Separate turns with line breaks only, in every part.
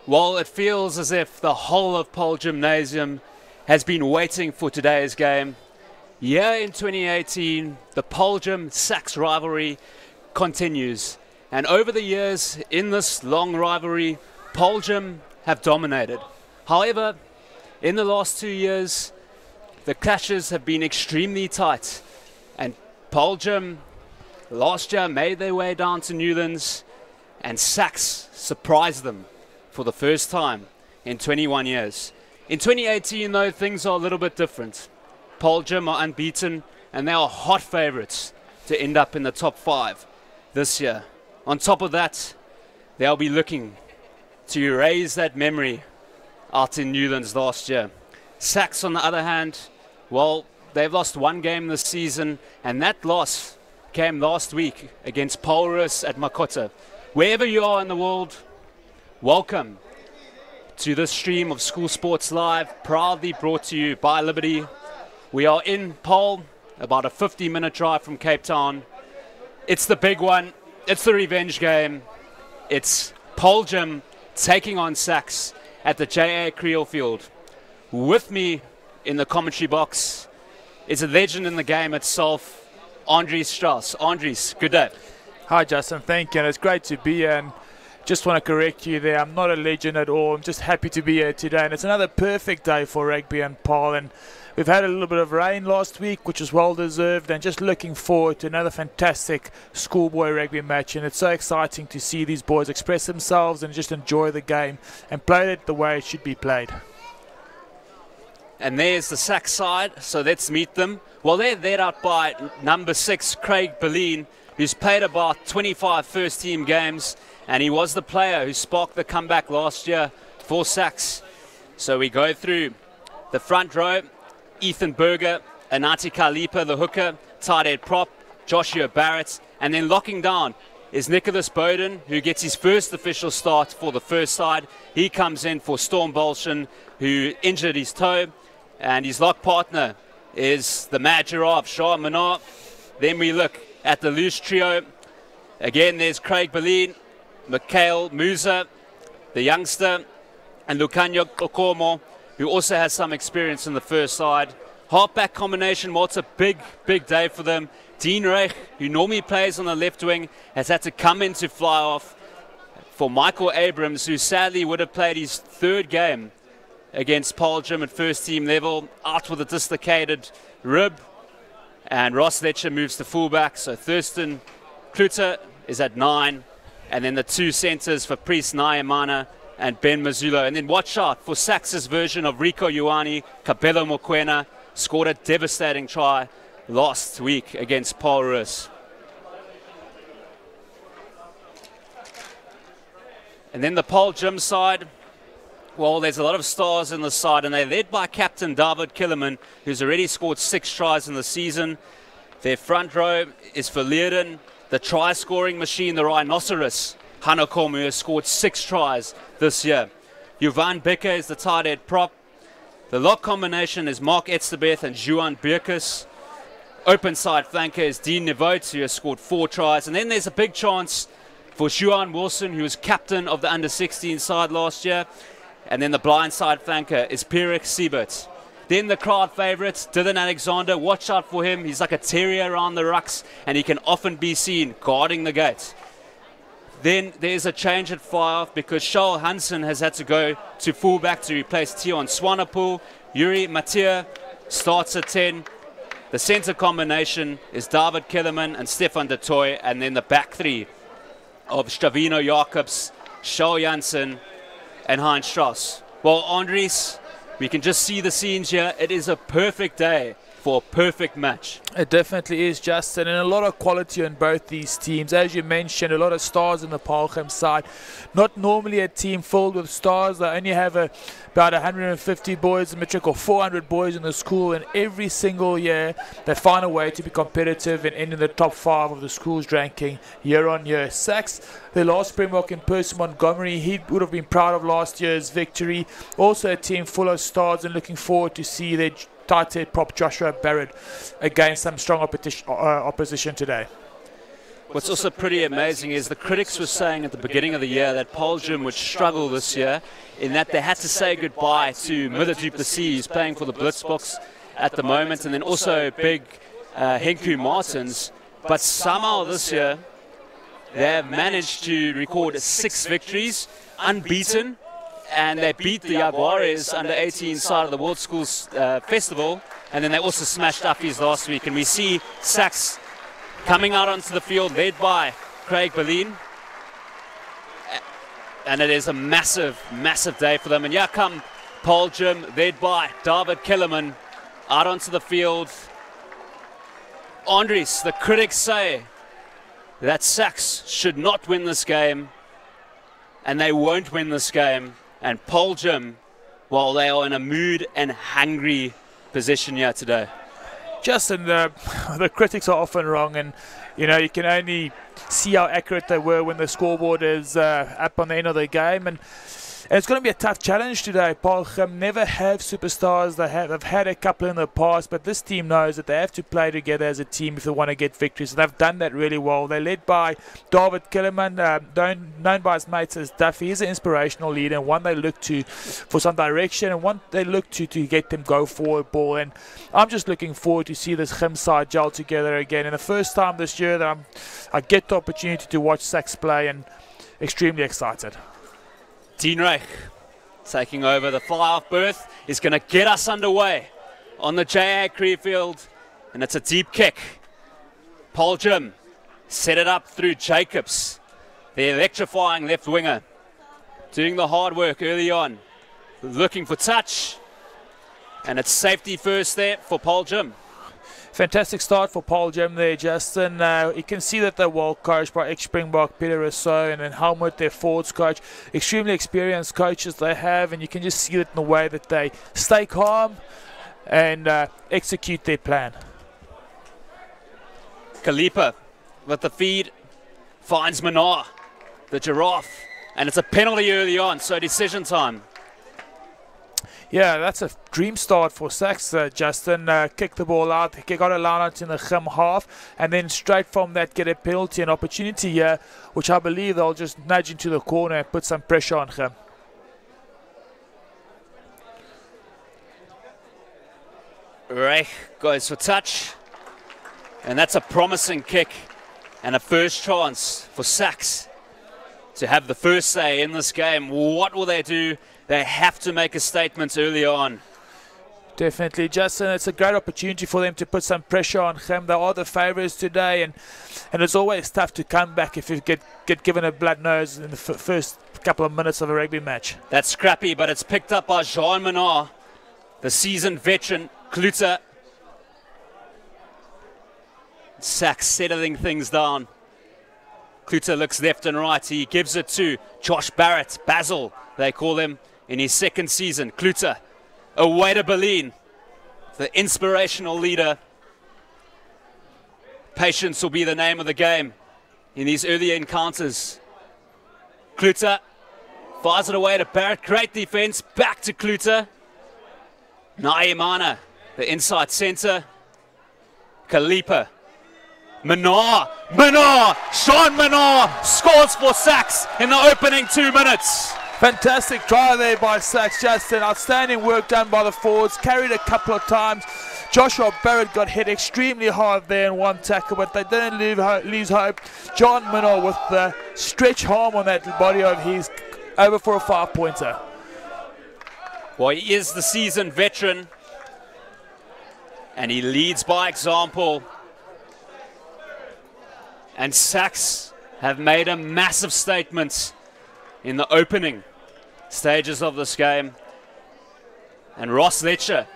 Well, it feels as if the whole of Paarl Gymnasium has been waiting for today's game. Here in 2018, the Paarl Gym SACS rivalry continues. And over the years, in this long rivalry, Paarl Gym have dominated. However, in the last 2 years, the clashes have been extremely tight. And Paarl Gym last year made their way down to Newlands, and SACS surprised them for the first time in 21 years. In 2018, though, things are a little bit different. Paarl Gym are unbeaten, and they are hot favorites to end up in the top 5 this year. On top of that, they'll be looking to erase that memory out in Newlands last year. SACS, on the other hand, well, they've lost 1 game this season, and that loss came last week against Paarl at Makota. Wherever you are in the world, welcome to this stream of School Sports Live, proudly brought to you by Liberty. We are in Paarl, about a 50-minute drive from Cape Town. It's the big one. It's the revenge game. It's Paarl Gym taking on SACS at the J.A. Creel Field. With me in the commentary box is a legend in the game itself, Andries Strauss. Andries, good day.
Hi Justin, thank you, and it's great to be here. And just want to correct you there, I'm not a legend at all. I'm just happy to be here today, and it's another perfect day for rugby and Paarl. And we've had a little bit of rain last week, which was well deserved, and just looking forward to another fantastic schoolboy rugby match. And it's so exciting to see these boys express themselves and just enjoy the game and play it the way it should be played.
And there's the SACS side, so let's meet them. Well, they're led out by number 6, Craig Berlin, who's played about 25 first-team games, and he was the player who sparked the comeback last year for SACS. So we go through the front row: Ethan Berger, Anati Kalipa, the hooker, tight head prop, Joshua Barrett, and then locking down is Nicholas Bowden, who gets his first official start for the first side. He comes in for Storm Bolshin, who injured his toe, and his lock partner is the Mad Giraffe, Shah Manar. Then we look at the loose trio. Again, there's Craig Berlin, Mikhail Musa, the youngster, and Lucanio Okomo, who also has some experience in the first side. Halfback combination, well, it's a big day for them. Dean Reich, who normally plays on the left wing, has had to come in to fly off for Michael Abrams, who sadly would have played his 3rd game against Paarl Gym at first-team level, out with a dislocated rib. And Ross Letcher moves to fullback, so Thurston Kluter is at 9. And then the 2 centres for Priest Nayamana and Ben Mazzulo. And then watch out for SACS's version of Rico Ioane. Cabello Mokwena scored a devastating try last week against Paarl. And then the Paarl Gym side, well, there's a lot of stars in the side, and they're led by captain David Killerman, who's already scored 6 tries in the season. Their front row is for Leerdon, the try-scoring machine, the rhinoceros. Hanokomu has scored 6 tries this year. Jovan Becker is the tight head prop. The lock combination is Mark Etzebeth and Juan Birkus. Open side flanker is Dean Nevote, who has scored 4 tries. And then there's a big chance for Juan Wilson, who was captain of the under-16 side last year. And then the blind side flanker is Pierik Siebert. Then the crowd favourite, Dylan Alexander. Watch out for him. He's like a terrier around the rucks, and he can often be seen guarding the gate. Then there's a change at fly-off because Charles Hansen has had to go to fullback to replace Tion Swanepoel. Yuri Mathieu starts at 10. The centre combination is David Kellerman and Stefan de Toy, and then the back 3 of Stavino Jacobs, Charles Janssen, and Heinz Strauss. Well, Andries, we can just see the scenes here. It is a perfect day for a perfect match.
It definitely is, Justin, and a lot of quality on both these teams. As you mentioned, a lot of stars in the Paarl Gym side. Not normally a team filled with stars. They only have about 150 boys in matric or 400 boys in the school, and every single year they find a way to be competitive and end in the top 5 of the school's ranking year on year. SACS, the last Springbok in Percy Montgomery, he would have been proud of last year's victory. Also a team full of stars, and looking forward to see their tight head prop Joshua Barrett against some strong opposition today.
what's also pretty amazing is the critics were saying at the beginning of the year that Paarl would struggle this year in that they had to say goodbye to Miller du Plessis, who's playing for the Blitzboks at the moment, and then also big Henku Martins. But somehow this year, they have managed to record 6 victories, unbeaten, and they beat the Jaguares under 18 side of the World Schools Festival, and then they also smashed Uffies last week. And we see SACS coming out onto the field, led by Craig Berlin, and it is a massive, massive day for them. And here come Paarl, led by David Kellerman, out onto the field. Andries, the critics say that SACS should not win this game, and they won't win this game. And Paarl, while they are in a mood and hungry position here today.
Justin, the critics are often wrong, and you can only see how accurate they were when the scoreboard is up on the end of the game. And it's going to be a tough challenge today. Paarl never have superstars. They've had a couple in the past, but this team knows that they have to play together as a team if they want to get victories. And they've done that really well. They're led by David Kellerman, known by his mates as Duffy. He's an inspirational leader, and one they look to for some direction, and one they look to get them go forward ball. And I'm just looking forward to see this Gym side gel together again. And the first time this year that I get the opportunity to watch SACS play, and extremely excited.
Dean Reich taking over the fly-off berth is going to get us underway on the J.A. Creefield, and it's a deep kick. Paarl set it up through Jacobs, the electrifying left winger, doing the hard work early on, looking for touch, and it's safety first there for Paarl.
Fantastic start for Paarl there, Justin. You can see that they're well coached by ex-Springbok Peter Rousseau and then Helmut, their forwards coach. Extremely experienced coaches they have, and you can just see it in the way that they stay calm and execute their plan.
Kalipa with the feed finds Manar, the giraffe, and it's a penalty early on, so decision time.
Yeah, that's a dream start for SACS, Justin. Kick the ball out, got a line out in the Gym half, and then straight from that get a penalty, an opportunity here, which I believe they'll just nudge into the corner and put some pressure on Gym.
Reich goes for touch, and that's a promising kick and a first chance for SACS to have the first say in this game. What will they do? They have to make a statement early on.
Definitely, Justin. It's a great opportunity for them to put some pressure on Gym. They are the favourites today, and it's always tough to come back if you get given a blood nose in the first couple of minutes of a rugby match.
That's scrappy, but it's picked up by Jean Menard, the seasoned veteran. Klute. SACS settling things down. Klute looks left and right. He gives it to Josh Barrett, Basil, they call him, in his second season. Klute, away to Berlin, the inspirational leader. Patience will be the name of the game in these early encounters. Klute fires it away to Barrett. Great defense. Back to Klute. Naimana, the inside center. Kalipa. Sean Menard scores for SACS in the opening 2 minutes.
Fantastic try there by SACS, Justin. Outstanding work done by the forwards. Carried a couple of times. Joshua Barrett got hit extremely hard there in one tackle, but they didn't lose hope. John Menard with the stretch arm on that body of his, over for a 5-pointer.
Well, he is the seasoned veteran, and he leads by example. And SACS have made a massive statement in the opening stages of this game. And Ross Letcher,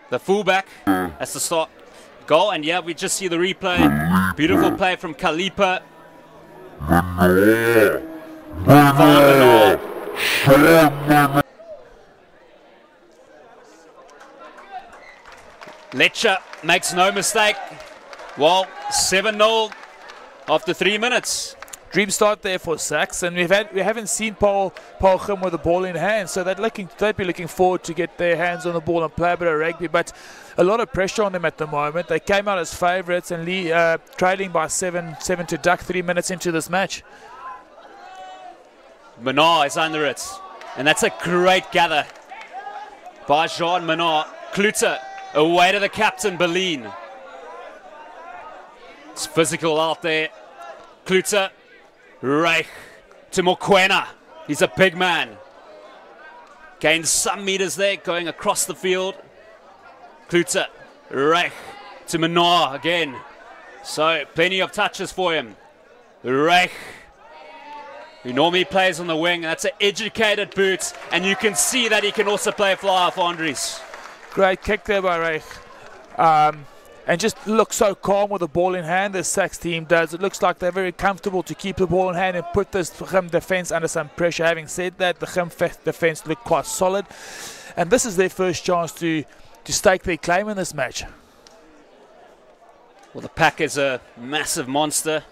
the fullback, has to start goal. And yeah, we just see the replay. Beautiful play from Kalipa. Letcher makes no mistake. Well, 7-0 after 3 minutes.
dream start there for SACS, and we haven't seen Paarl with the ball in hand, so they'd be looking forward to get their hands on the ball and play a bit of rugby. But a lot of pressure on them at the moment. They came out as favourites and trailing by 7 to duck 3 minutes into this match.
Menard is under it, and that's a great gather by Jean Menard. Klute away to the captain, Berlin. It's physical out there. Klute, Reich to Mokoena. He's a big man. Gains some meters there, going across the field. Klute, Reich to Menard again. So plenty of touches for him. Reich, who normally plays on the wing. That's an educated boot, and you can see that he can also play fly for Andries.
Great kick there by Reich. And just looks so calm with the ball in hand, this SACS team does. It looks like they're very comfortable to keep the ball in hand and put this Gim defence under some pressure. Having said that, the Gim defence looked quite solid. And this is their first chance to stake their claim in this match.
Well, the pack is a massive monster.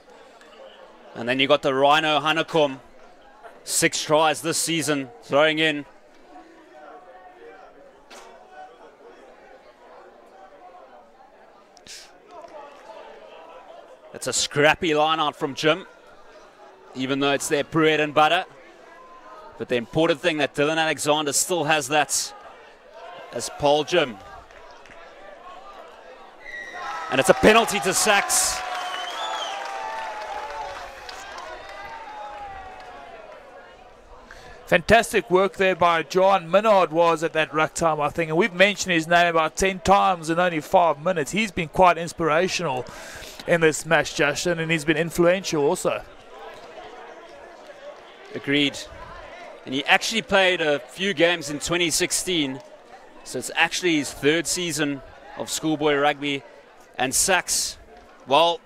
And then you got the Rhino Hanekom. 6 tries this season, throwing in. It's a scrappy line out from Jim, even though it's their bread and butter. But the important thing that Dylan Alexander still has that as Paarl Jim. And it's a penalty to SACS.
Fantastic work there by John Menard was at that ruck time, I think. And we've mentioned his name about 10 times in only 5 minutes. He's been quite inspirational in this match, Justin, and he's been influential also.
Agreed. And he actually played a few games in 2016. So it's actually his 3rd season of schoolboy rugby. And SACS, well,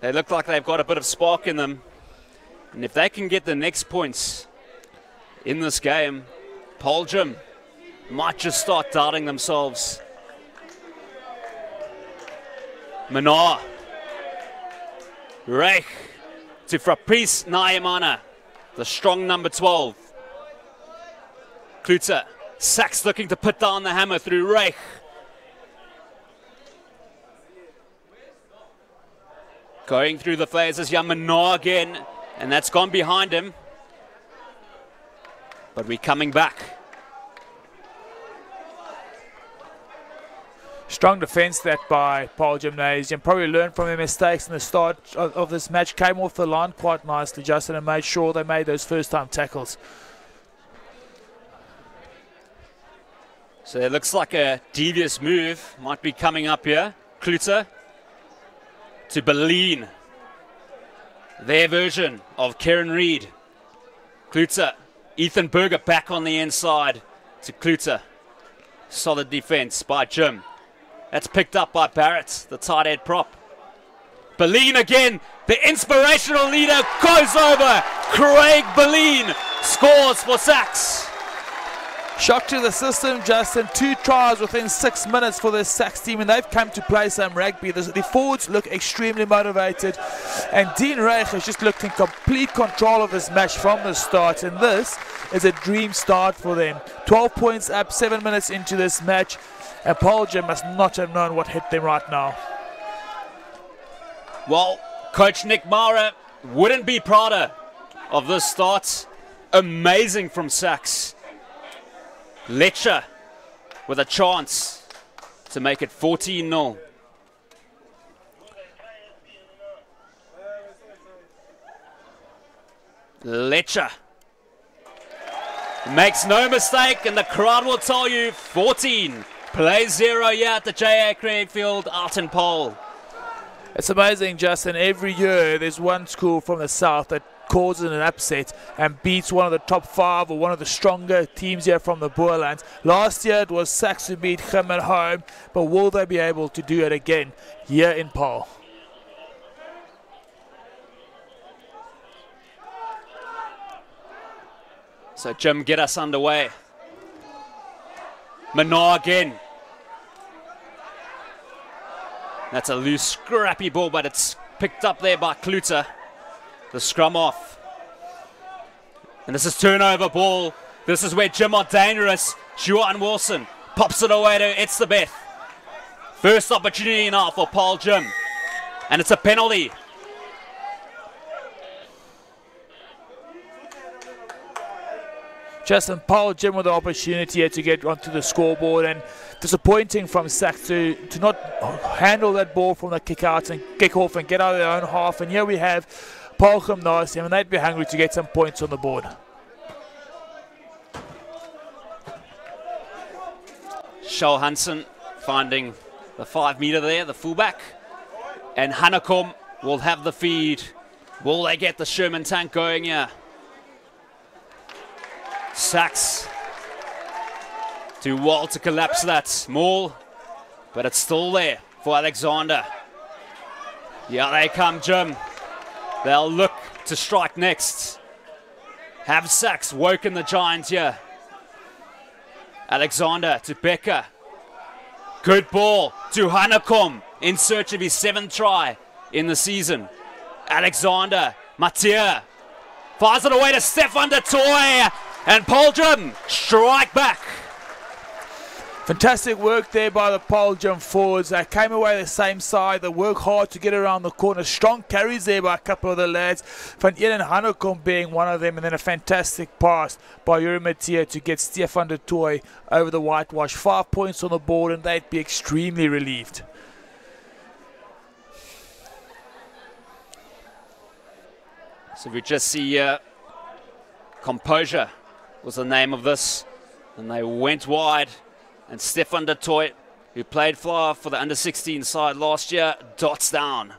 they look like they've got a bit of spark in them. And if they can get the next points in this game, Paarl Jim might just start doubting themselves. Menard. Reich to Fabrice Nayamana, the strong number 12. Klute. SACS looking to put down the hammer through Reich. Going through the phases, Menard again, and that's gone behind him. But we're coming back.
Strong defence that by Paarl Gymnasium. Probably learned from their mistakes in the start of this match. Came off the line quite nicely, Justin, and made sure they made those first-time tackles.
So it looks like a devious move might be coming up here. Klute to Berlin. Their version of Kieran Reid. Klute. Ethan Berger back on the inside to Klute. Solid defense by Jim. That's picked up by Barrett, the tight head prop. Berlin again, the inspirational leader goes over. Craig Berlin scores for SACS.
Shock to the system, Justin. 2 tries within 6 minutes for this SACS team, and they've come to play some rugby. The forwards look extremely motivated, and Dean Reich has just looked in complete control of this match from the start, and this is a dream start for them. 12 points up, 7 minutes into this match, and Paarl Jim must not have known what hit them right now.
Well, Coach Nick Mara wouldn't be prouder of this start. Amazing from SACS. Letcher with a chance to make it 14-0. Letcher makes no mistake, and the crowd will tell you 14 plays 0 here at the J.A. Craigfield out in Paarl.
It's amazing, Justin. Every year there's one school from the south that causes an upset and beats one of the top 5 or one of the stronger teams here from the Boerlands. Last year it was SACS who beat Gim at home, but will they be able to do it again here in Paarl?
So Jim, get us underway. Menard again. That's a loose, scrappy ball, but it's picked up there by Klute. the scrum off. And this is turnover ball. This is where Jim are dangerous. Juan Wilson pops it away to It's the Beth. First opportunity now for Paarl Jim. And it's a penalty.
Justin, Paarl Jim with the opportunity here to get onto the scoreboard, and disappointing from SACS to not handle that ball from the kick out and kick off and get out of their own half. And here we have Paarl Gymnasium, and they'd be hungry to get some points on the board.
Shal Hansen finding the 5 meter there, the fullback. And Hanekom will have the feed. Will they get the Sherman tank going here? SACS too wild to collapse that maul, but it's still there for Alexander. Yeah, they come, Jim. They'll look to strike next. Have SACS woken the Giants here? Alexander to Becker. Good ball to Hanekom in search of his 7th try in the season. Alexander, Mathieu fires it away to Stefan de Toy. And Paarl Jim strike back.
Fantastic work there by the Paarl Jim forwards. They came away the same side. They work hard to get around the corner. Strong carries there by a couple of the lads. Van Eden Hanekom being one of them. And then a fantastic pass by Yuri Mathieu to get Stefan de Toy over the whitewash. 5 points on the board, and they'd be extremely relieved.
So we just see composure was the name of this, and they went wide, and Stefan de Toy, who played fly for the under-16 side last year, dots down.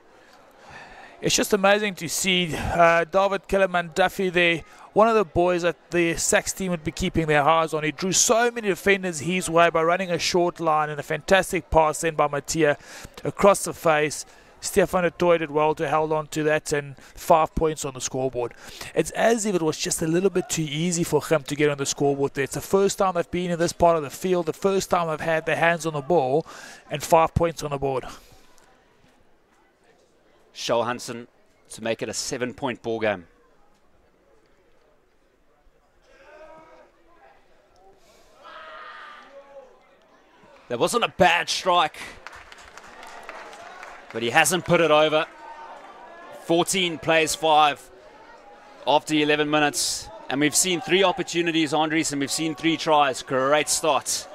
It's just amazing to see David Kellerman Duffy there, one of the boys that the SACS team would be keeping their eyes on. He drew so many defenders his way by running a short line, and a fantastic pass then by Mathieu across the face. Stefan de Toy did well to hold on to that, and 5 points on the scoreboard. It's as if it was just a little bit too easy for him to get on the scoreboard there. It's the first time they've been in this part of the field, the first time they've had their hands on the ball, and 5 points on the board.
Shal Hansen to make it a 7-point ball game. That wasn't a bad strike, but he hasn't put it over. 14 plays 5 after 11 minutes. And we've seen 3 opportunities, Andres, and we've seen 3 tries. Great start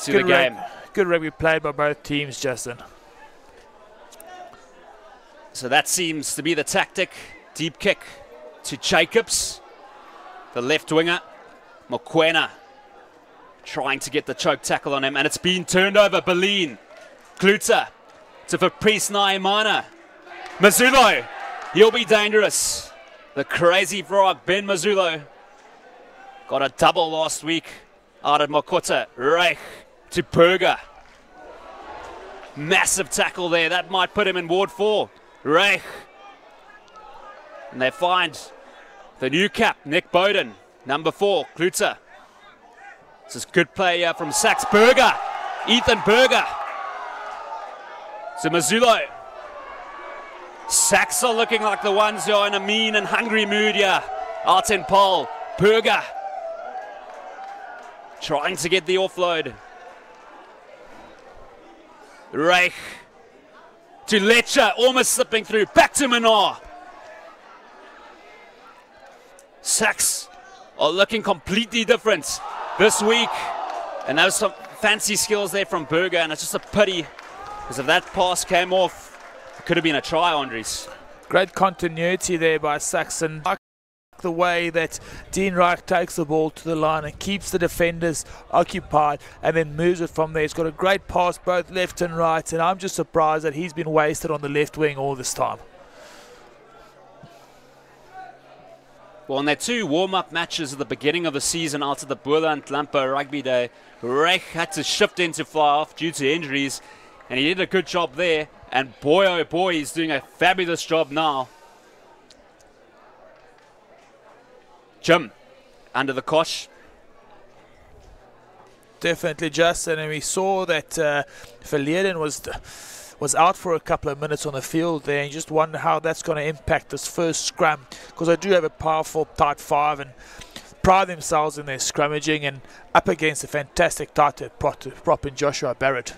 to the game.
Good rugby played by both teams, Justin.
So that seems to be the tactic. Deep kick to Jacobs, the left winger. Mokwena trying to get the choke tackle on him, and it's been turned over. Berlin, Kluter to Fabrice Naimana. Mazulo, he'll be dangerous. The crazy frog, Ben Mazulo, got a double last week out of Makota. Reich to Berger. Massive tackle there. That might put him in Ward 4. Reich. And they find the new cap, Nick Bowden. Number 4, Kluter. This is good play here from SACS. Berger. Ethan Berger. To Mazulo. SACS are looking like the ones who are in a mean and hungry mood here. Arten Paarl. Berger. Trying to get the offload. Reich. To Letcher. Almost slipping through. Back to Minor. SACS are looking completely different this week. And there was some fancy skills there from Berger, and it's just a pity because if that pass came off, it could have been a try, Andres.
Great continuity there by SACS, and I like the way that Dean Reich takes the ball to the line and keeps the defenders occupied and then moves it from there. He's got a great pass both left and right, and I'm just surprised that he's been wasted on the left wing all this time.
Well, in their 2 warm-up matches at the beginning of the season after the Boland Lampa Rugby Day, Reich had to shift into fly-off due to injuries, and he did a good job there. And boy, oh boy, he's doing a fabulous job now. Jim, under the cosh.
Definitely, Justin, and we saw that Verleiden was out for a couple of minutes on the field there, and you just wonder how that's going to impact this first scrum, because they do have a powerful tight five and pride themselves in their scrummaging, and up against a fantastic tight prop in Joshua Barrett.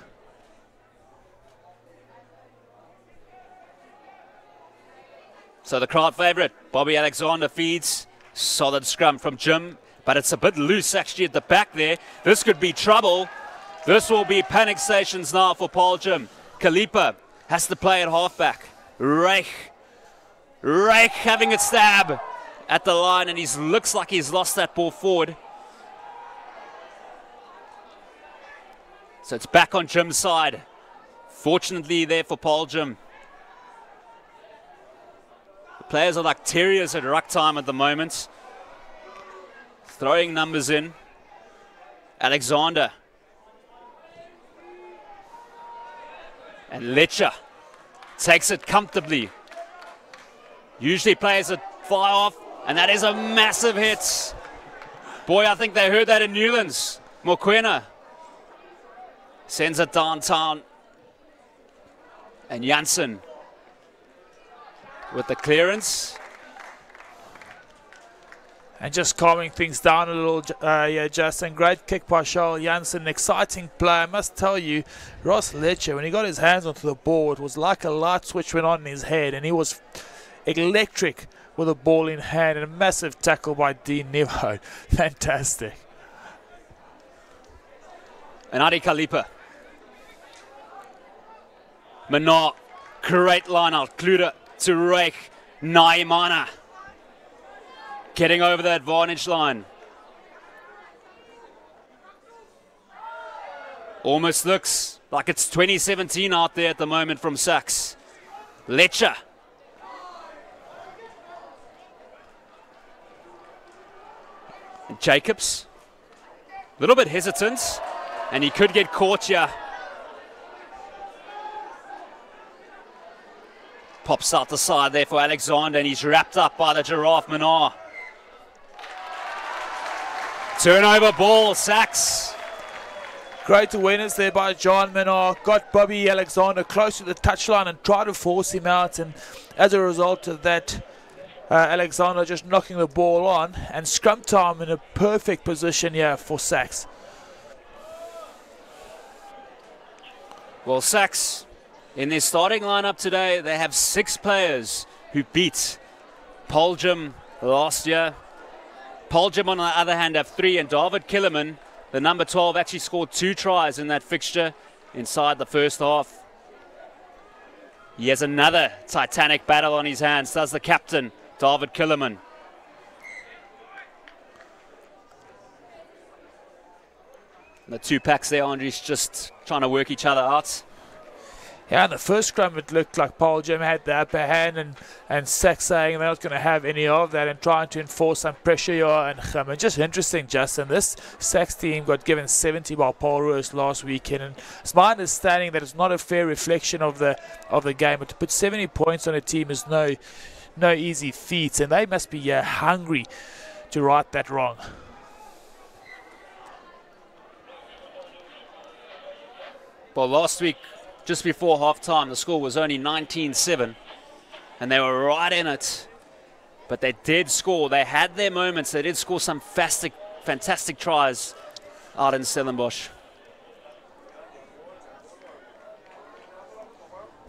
So the crowd favourite, Bobby Alexander, feeds. Solid scrum from Jim, but it's a bit loose actually at the back there. This could be trouble. This will be panic stations now for Paarl Jim. Kalipa has to play at halfback. Reich having a stab at the line, and he looks like he's lost that ball forward. So it's back on Jim's side. Fortunately there for Paarl Jim. Players are like terriers at ruck time at the moment. Throwing numbers in. Alexander. And Letcher takes it comfortably. Usually plays it fly off, and that is a massive hit. Boy, I think they heard that in Newlands. Mokwena sends it downtown. And Janssen with the clearance.
And just calming things down a little, Justin. Great kick by Charles Janssen, exciting play. I must tell you, Ross Letcher, when he got his hands onto the ball, it was like a light switch went on in his head, and he was electric with the ball in hand, and a massive tackle by Dean Nevo. Fantastic.
And Adi Kalipa. Menard, great line out. Kluter to Reich. Naimana getting over the advantage line. Almost looks like it's 2017 out there at the moment from SACS. Letcher. And Jacobs. A little bit hesitant, and he could get caught here. Pops out the side there for Alexander, and he's wrapped up by the Giraffe Menard. Turnover ball, SACS.
Great awareness there by John Menard. Got Bobby Alexander close to the touchline and tried to force him out, and as a result of that, Alexander just knocking the ball on, and scrum time in a perfect position here for SACS.
Well, SACS, in their starting lineup today, they have 6 players who beat Paarl Jim last year. Paarl Jim, on the other hand, have 3, and David Killerman, the number 12, actually scored 2 tries in that fixture inside the first half. He has another titanic battle on his hands, does the captain, David Killerman. The 2 packs there, Andres, just trying to work each other out.
Yeah, in the first scrum it looked like Paarl Jim had the upper hand, and SACS saying they're not going to have any of that and trying to enforce some pressure here. And just interesting, Justin, this SACS team got given 70 by Paul Roos last weekend, and it's my understanding that it's not a fair reflection of the game, but to put 70 points on a team is no easy feat, and they must be hungry to right that wrong.
Well, last week, just before half-time, the score was only 19-7, and they were right in it. But they did score. They had their moments. They did score some fantastic tries out in Stellenbosch.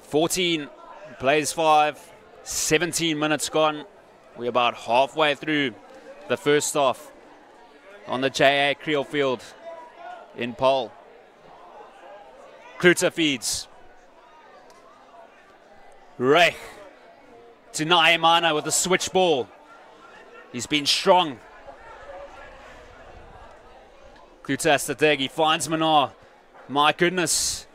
14 plays 5, 17 minutes gone. We're about halfway through the first half on the J.A. Creel Field in Paarl. Kluter feeds. Reich to Naimana with a switch ball. He's been strong. Kluter has to dig. He finds Menard. My goodness.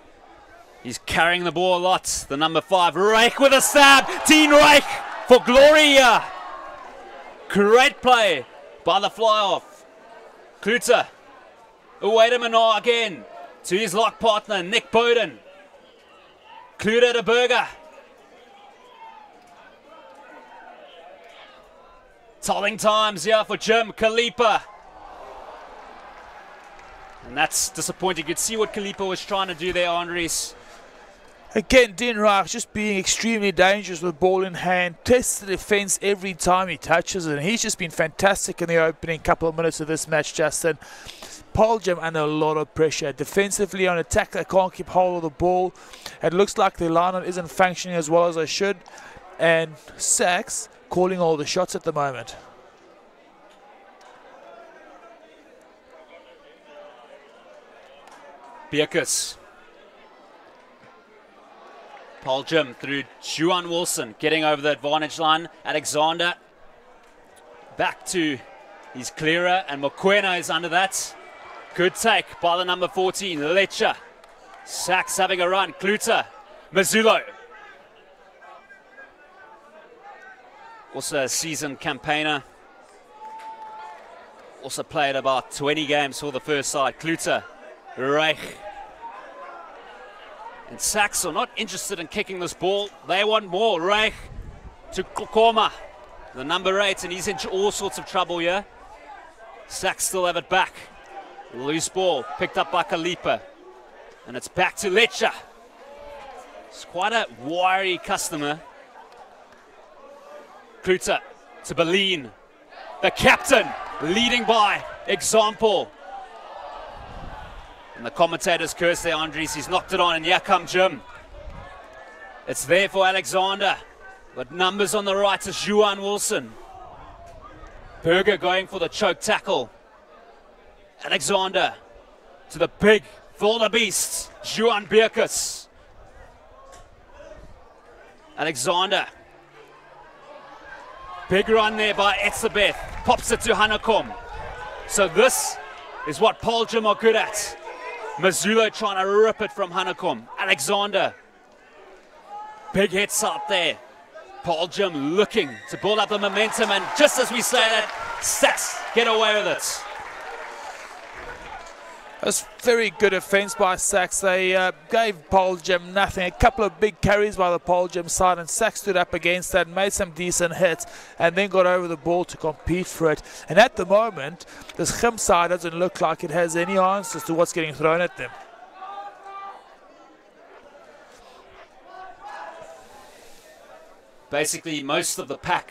He's carrying the ball a lot. The number 5, Reich with a stab. Dean Reich for glory here. Great play by the fly-off. Kluter away to Menard again. To his lock partner, Nick Bowden. Kluter to Berger. Tolling times here for Jim Kalipa. And that's disappointing. You could see what Kalipa was trying to do there, Andres.
Again, Dean Reich just being extremely dangerous with the ball in hand, tests the defence every time he touches it, and he's just been fantastic in the opening couple of minutes of this match, Justin. Paarl under a lot of pressure. Defensively on attack, they can't keep hold of the ball. It looks like the line isn't functioning as well as they should, and SACS calling all the shots at the moment.
Bierkus. Paarl through Juan Wilson, getting over the advantage line. Alexander back to his clearer, and Mokoena is under that. Good take by the number 14, Lecha. SACS having a run. Kluter, Mazulo. Also a seasoned campaigner. Also played about 20 games for the first side. Kluter, Reich. And SACS are not interested in kicking this ball. They want more. Reich to Kokoma, the number 8, and he's in all sorts of trouble here. SACS still have it back. Loose ball picked up by Kalipa. And it's back to Lecha. It's quite a wiry customer. Kluter to Berlin. The captain leading by example. And the commentators curse their Andries. He's knocked it on, and here come Jim. It's there for Alexander. But numbers on the right is Juan Wilson. Berger going for the choke tackle. Alexander to the big wildebeest, Juan Bierkus. Alexander. Big run there by Etzebeth. Pops it to Hanekom. So this is what Paarl are good at. Mazulo trying to rip it from Hanekom. Alexander. Big hits up there. Paarl looking to build up the momentum, and just as we say that, SACS get away with it.
That's very good offence by SACS. They gave Paarl nothing. A couple of big carries by the Paarl side, and SACS stood up against that, made some decent hits, and then got over the ball to compete for it. And at the moment, this Gim side doesn't look like it has any answers to what's getting thrown at them.
Basically, most of the pack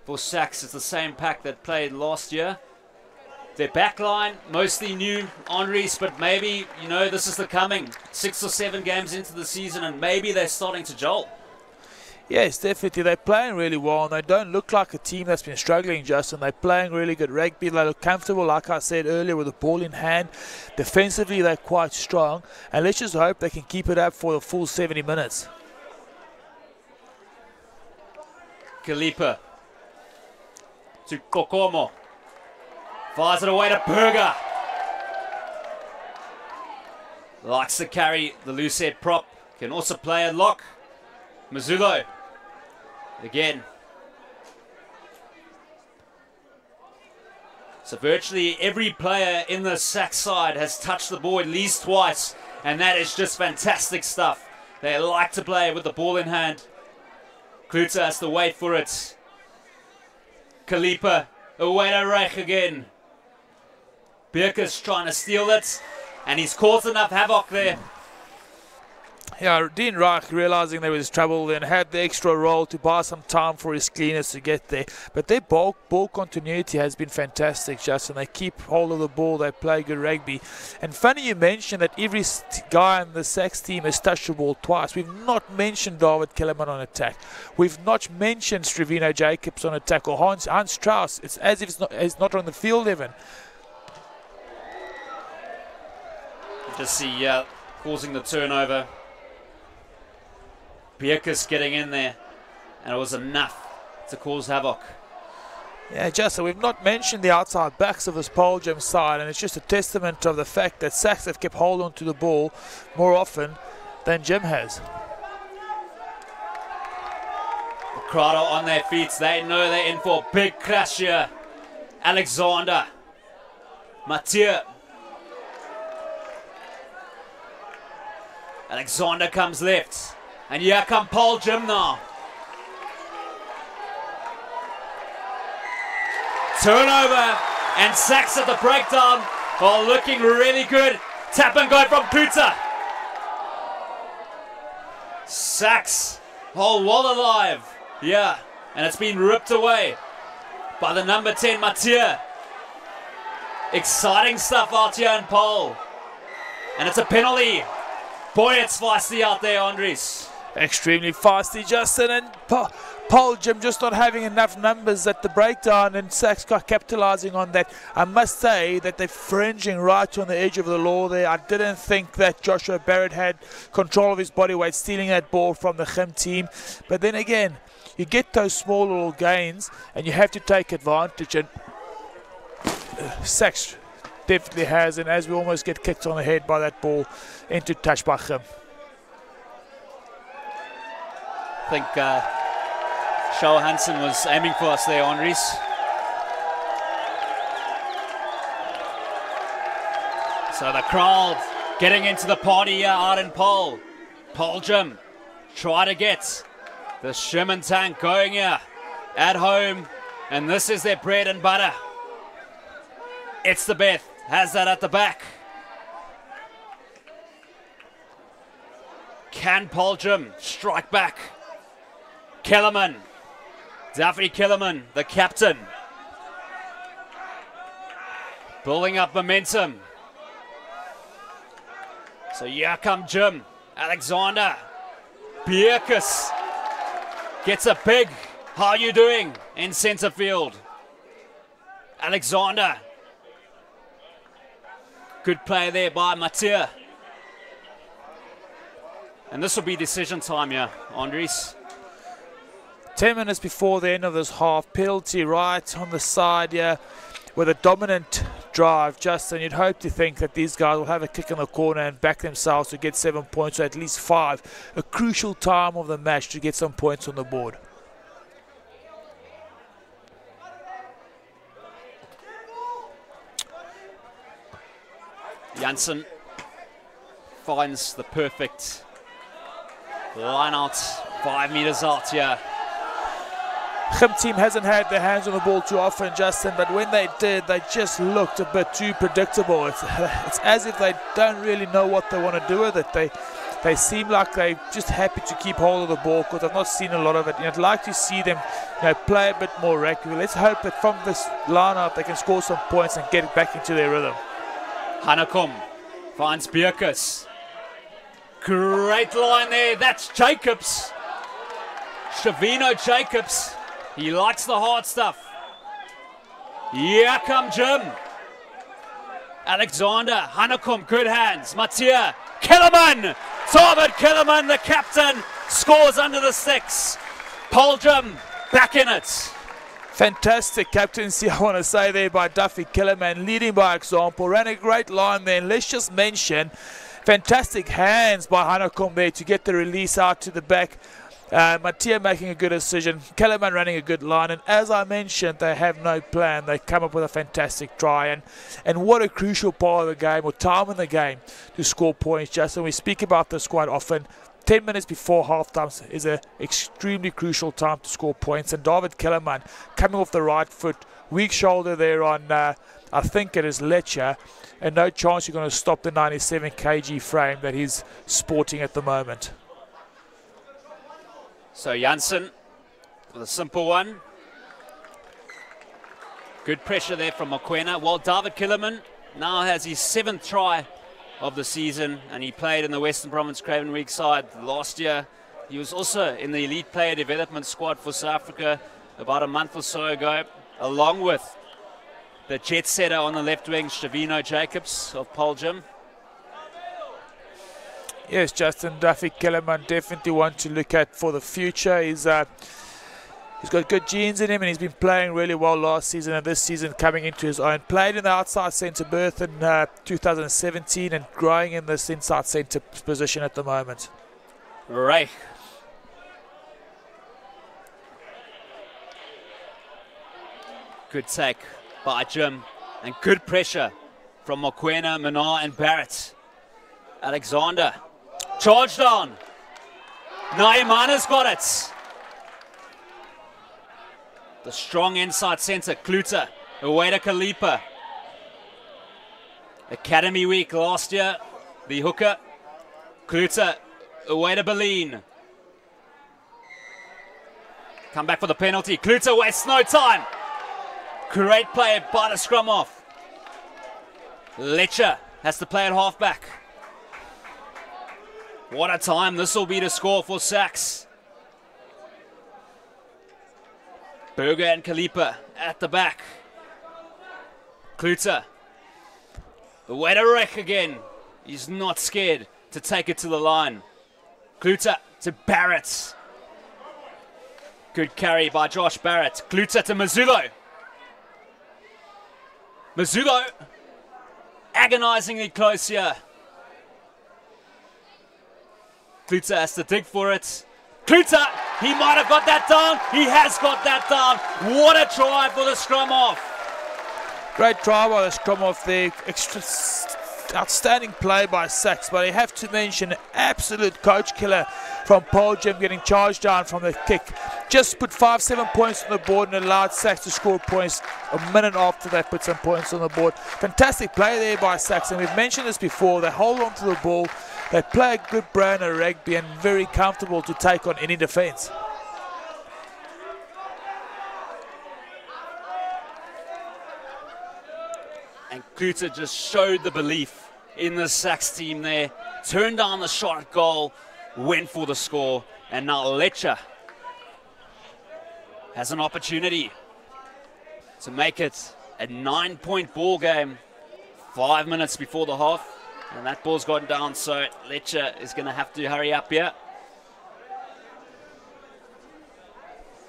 for SACS is the same pack that played last year. Their back line, mostly new Andries, but maybe, you know, this is the coming 6 or 7 games into the season, and maybe they're starting to jolt.
Yes, definitely. They're playing really well, and they don't look like a team that's been struggling, Justin. They're playing really good rugby. They look comfortable, like I said earlier, with the ball in hand. Defensively, they're quite strong, and let's just hope they can keep it up for the full 70 minutes.
Kalipa to Kokomo. Fires it away to Berger. Likes to carry the loose head prop. Can also play a lock. Mazulo. Again. So virtually every player in the SACS side has touched the ball at least twice. And that is just fantastic stuff. They like to play with the ball in hand. Kluter has to wait for it. Kalipa. Away to Reich again. Bierkus trying to steal it, and he's caused enough havoc there.
Yeah, Dean Reich realizing there was trouble and had the extra roll to buy some time for his cleaners to get there. But their ball continuity has been fantastic, Justin. They keep hold of the ball, they play good rugby. And funny you mentioned that every guy on the SACS team has touched the ball twice. We've not mentioned David Kellerman on attack. We've not mentioned Strevino Jacobs on attack, or Hans Strauss. It's as if it's not on the field even.
Just see causing the turnover. Bierkus getting in there, and it was enough to cause havoc.
Yeah, Justin, we've not mentioned the outside backs of this Paarl side, and it's just a testament of the fact that SACS have kept hold on to the ball more often than Jim has.
The crowd are on their feet. They know they're in for a big crash here. Alexander. Mathieu. Alexander comes left. And here come Paarl now. Turnover, and SACS at the breakdown are looking really good. Tap and go from Kluter. SACS, whole wall alive. Yeah, and it's been ripped away by the number 10, Mathieu. Exciting stuff out here in Paarl. And it's a penalty. Boy, it's feisty out there, Andries.
Extremely feisty, Justin, and Paarl just not having enough numbers at the breakdown, and SACS capitalising on that. I must say that they're fringing right on the edge of the law there. I didn't think that Joshua Barrett had control of his body weight, stealing that ball from the Chim team. But then again, you get those small little gains, and you have to take advantage, and SACS definitely has, and as we almost get kicked on the head by that ball into touch by Chim.
I think Shaw Hansen was aiming for us there, Andries. So the crowd getting into the party here out in Paarl. Paarl try to get the Sherman tank going here at home, and this is their bread and butter. It's the Beth, has that at the back. Can Paarl strike back? Kellerman, Daffy Kellerman, the captain, building up momentum. So here come Jim, Alexander, Bierkus gets a big, how are you doing, in centre field. Alexander, good play there by Mathieu. And this will be decision time here, Andries.
10 minutes before the end of this half, penalty right on the side here with a dominant drive. Justin, you'd hope to think that these guys will have a kick in the corner and back themselves to get 7 points, or at least 5. A crucial time of the match to get some points on the board.
Janssen finds the perfect line out, 5 meters out here.
Chim team hasn't had their hands on the ball too often, Justin, but when they did, they just looked a bit too predictable. It's as if they don't really know what they want to do with it. They seem like they're just happy to keep hold of the ball because I've not seen a lot of it. I'd like to see them play a bit more regularly. Let's hope that from this line-up they can score some points and get back into their rhythm.
Hanekom finds Bierkus. Great line there. That's Jacobs. Shavino Jacobs. He likes the hard stuff. Here come Jim. Alexander, Hanekom, good hands. Mathieu, Kellerman. David Kellerman, the captain, scores under the 6. Paarl back in it.
Fantastic captaincy, I want to say there by Duffy Kellerman, leading by example. Ran a great line there. And let's just mention, fantastic hands by Hanekom there to get the release out to the back. Mathieu making a good decision, Kellerman running a good line, and as I mentioned, they have no plan. They come up with a fantastic try, and what a crucial part of the game, or time in the game, to score points, Justin. We speak about this quite often. 10 minutes before halftime is an extremely crucial time to score points, and David Kellerman coming off the right foot, weak shoulder there on, I think it is Letcher, and no chance you're going to stop the 97 kg frame that he's sporting at the moment.
So Janssen with a simple one. Good pressure there from Mokoena. While David Kellerman now has his 7th try of the season, and he played in the Western Province Craven League side last year. He was also in the elite player development squad for South Africa about a month or so ago, along with the jet setter on the left wing, Shavino Jacobs of Paarl.
Yes, Justin, Duffy Kellerman definitely one to look at for the future. He's got good genes in him, and he's been playing really well last season and this season coming into his own. Played in the outside centre berth in 2017 and growing in this inside centre position at the moment.
Right. Good take by Jim, and good pressure from Mokoena, Minnar and Barrett. Alexander. Charge down. Naimana's got it. The strong inside centre, Kluter, away to Kalipa. Academy week last year, the hooker. Kluter, away to Berlin. come back for the penalty. Klute wastes no time. Great play by the scrum off. Letcher has to play at halfback. What a time this will be to score for SACS. Berger and Kalipa at the back. Klute. The way to wreck again. He's not scared to take it to the line. Klute to Barrett. Good carry by Josh Barrett. Klute to Mazulo. Mazulo agonizingly close here. Klute has to dig for it. Klute, he might have got that down. He has got that down. What a try for the scrum off.
Great try by the scrum off there. Outstanding play by SACS, but I have to mention absolute coach killer from Paarl getting charged down from the kick. Just put 5-7 points on the board and allowed SACS to score points a minute after they put some points on the board. Fantastic play there by SACS, and we've mentioned this before. They hold on to the ball, they play a good brand of rugby and very comfortable to take on any defence.
And Klute just showed the belief in the SACS team there. Turned down the shot at goal, went for the score, and now Letcher has an opportunity to make it a 9-point ball game 5 minutes before the half. And that ball's gone down, so Letcher is going to have to hurry up here.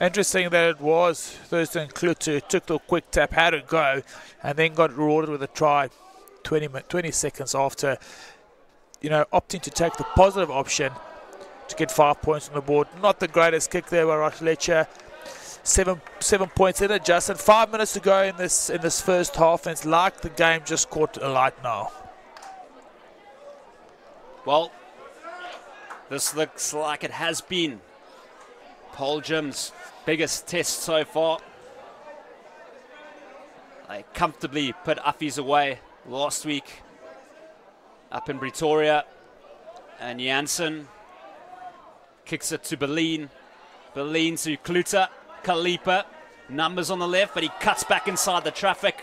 Interesting that it was Thurston Klute who took the quick tap, had a go, and then got rewarded with a try 20 seconds after, opting to take the positive option to get 5 points on the board. Not the greatest kick there by Ross Letcher. Seven points in adjusted. 5 minutes to go in this first half, and it's like the game just caught a light now.
Well, this looks like it has been Paarl's biggest test so far. They comfortably put Affies away last week up in Pretoria. And Janssen kicks it to Berlin. Berlin to Klute. Kalipa. Numbers on the left, but he cuts back inside the traffic.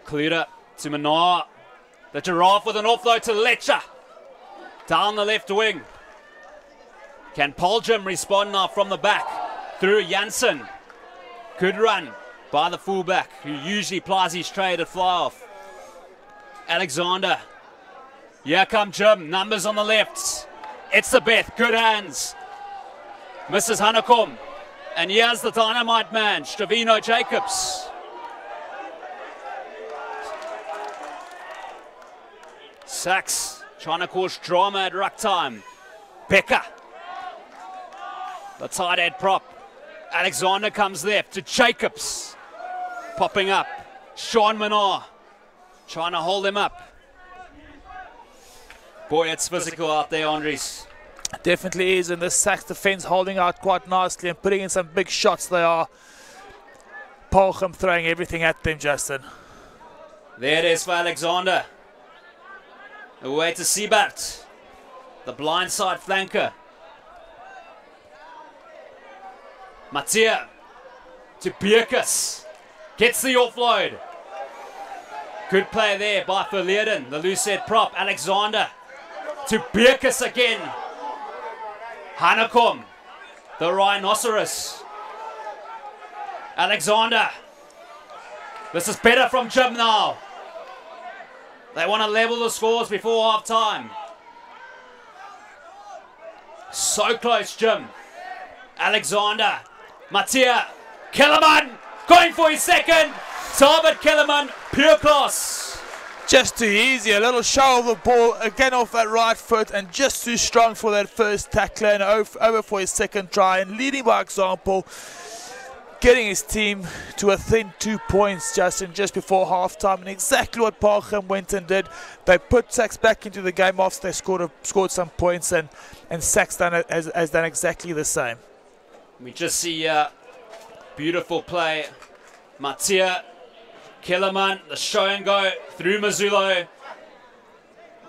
Klute to Manar. The Giraffe with an offload to Letcher. Down the left wing. Can Paarl respond now from the back? Through Janssen. Good run by the fullback, who usually plies his trade at fly-off. Alexander. Here come Jim. Numbers on the left. It's the Beth. Good hands. Mrs. Hanekom. And here's the dynamite man, Stravino Jacobs. SACS trying to cause drama at ruck time. Becker. The tight head prop. Alexander comes left to Jacobs. Popping up. Sean Manar trying to hold him up. Boy, it's physical out there, Andres.
Definitely is, and the SACS defence holding out quite nicely and putting in some big shots. They are. Paarl throwing everything at them, Justin.
There it is for Alexander. Away to Siebert. The blindside flanker. Mattia to Bierkus. Gets the offload. Good play there by Verleerden, the loose head prop. Alexander to Bierkus again. Hanekom, the rhinoceros. Alexander. This is better from Jim now. They want to level the scores before half time. So close, Jim. Alexander. Mattia. Kellerman going for his second. Talbot Kellerman, pure class.
Just too easy, a little show of the ball, again off that right foot, and just too strong for that first tackler, and over for his second try, and leading by example, getting his team to a thin 2 points, Justin, just before halftime, and exactly what Paarl went and did. They put SACS back into the game after they scored some points, and SACS has done exactly the same.
We just see a beautiful play. Mattia, Kellerman, the show and go through Mazulo.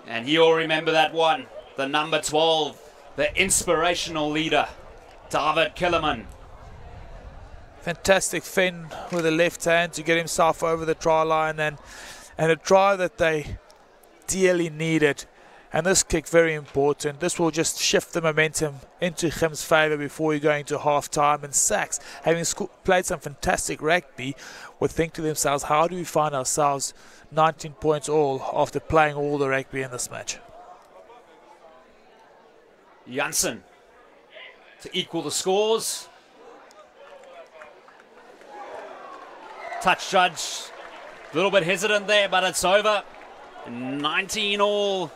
And he'll remember that one. The number 12, the inspirational leader. David Kellerman.
Fantastic fin with the left hand to get himself over the try line, and a try that they dearly needed. And this kick very important. This will just shift the momentum into Chim's favour before you go into half time. And SACS, having played some fantastic rugby, would think to themselves, how do we find ourselves 19 points all after playing all the rugby in this match?
Janssen to equal the scores. Touch judge, a little bit hesitant there, but it's over. 19 all.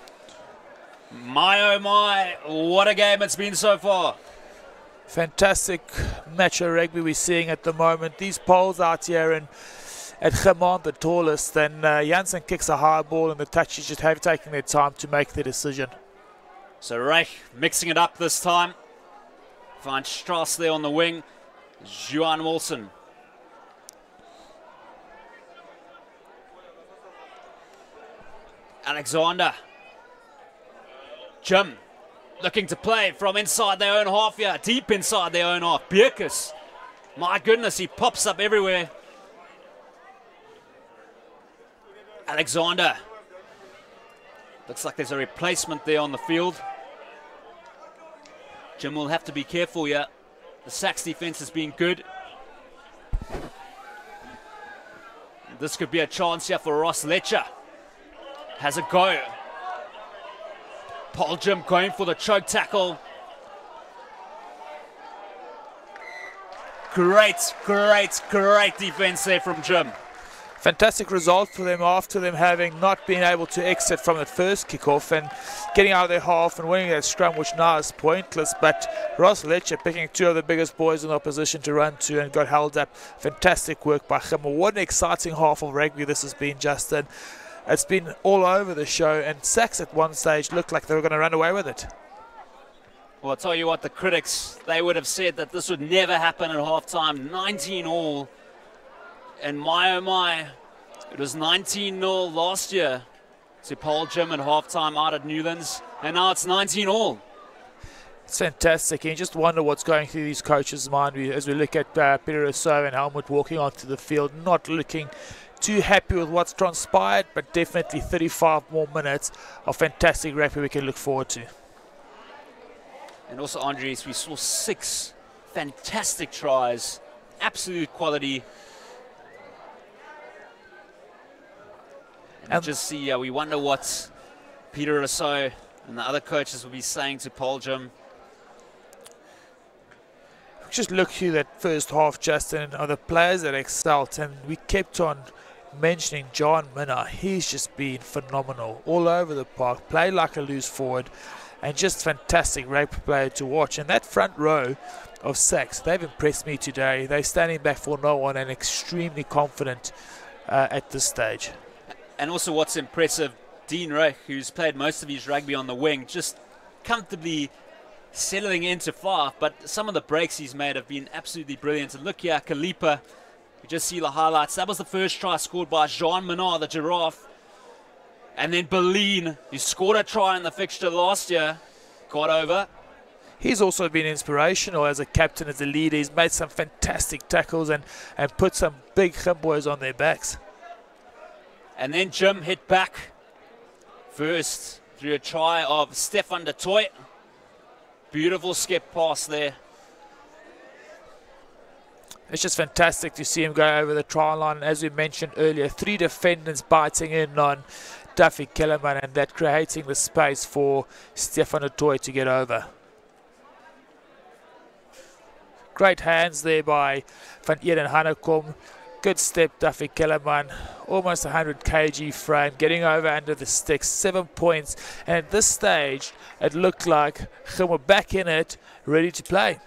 My oh my, what a game it's been so far.
Fantastic match of rugby we're seeing at the moment. These poles out here and at Chim aren't the tallest, and Janssen kicks a high ball and the touches just have taken their time to make the decision.
So Reich mixing it up this time. Finds Strauss there on the wing. Juan Wilson. Alexander. Jim looking to play from inside their own half here, deep inside their own half. Bierkus, my goodness, he pops up everywhere. Alexander. Looks like there's a replacement there on the field. Jim will have to be careful here. The SACS defense has been good. This could be a chance here for Ross Letcher. Has a go. Paul Jim going for the choke tackle. Great defense there from Jim.
Fantastic result for them after them having not been able to exit from the first kickoff and getting out of their half and winning that scrum, which now is pointless. But Ross Letcher picking two of the biggest boys in opposition to run to and got held up. Fantastic work by him. What an exciting half of rugby this has been, Justin. It's been all over the show, and SACS at one stage looked like they were going to run away with it.
Well, I'll tell you what, the critics, they would have said that this would never happen at halftime. 19 all. And my oh my, it was 19-0 last year to Paul Jim at halftime out at Newlands, and now it's 19 all.
It's fantastic, and you just wonder what's going through these coaches' mind as we look at Peter Rousseau and Helmut walking onto the field, not looking too happy with what's transpired, but definitely 35 more minutes of fantastic rugby we can look forward to.
And also, Andres, we saw 6 fantastic tries, absolute quality. And just see, we wonder what Peter Rousseau and the other coaches will be saying to Paul Jim.
Just look through that first half, Justin, of the players that excelled, and we kept on mentioning John Minna. He's just been phenomenal all over the park, played like a loose forward, and just fantastic rugby player to watch. And that front row of SACS, they've impressed me today. They're standing back for no one and extremely confident at this stage.
And also what's impressive, Dean Reich, who's played most of his rugby on the wing, just comfortably settling into 5, but some of the breaks he's made have been absolutely brilliant. And look here, Kalipa, you just see the highlights. That was the first try scored by Jean Menard, the giraffe. And then Berlin, who scored a try in the fixture last year, got over.
He's also been inspirational as a captain, as a leader. He's made some fantastic tackles and put some big Chim boys on their backs.
And then Jim hit back first through a try of Stefan de Toy. Beautiful skip pass there.
It's just fantastic to see him go over the try line. As we mentioned earlier, 3 defenders biting in on Duffy Kellerman, and that creating the space for Stefan de Toy to get over. Great hands there by Van Eden Hanekom. Good step, Duffy Kellerman. Almost 100 kg frame, getting over under the sticks, 7 points. And at this stage, it looked like Chim were back in it, ready to play.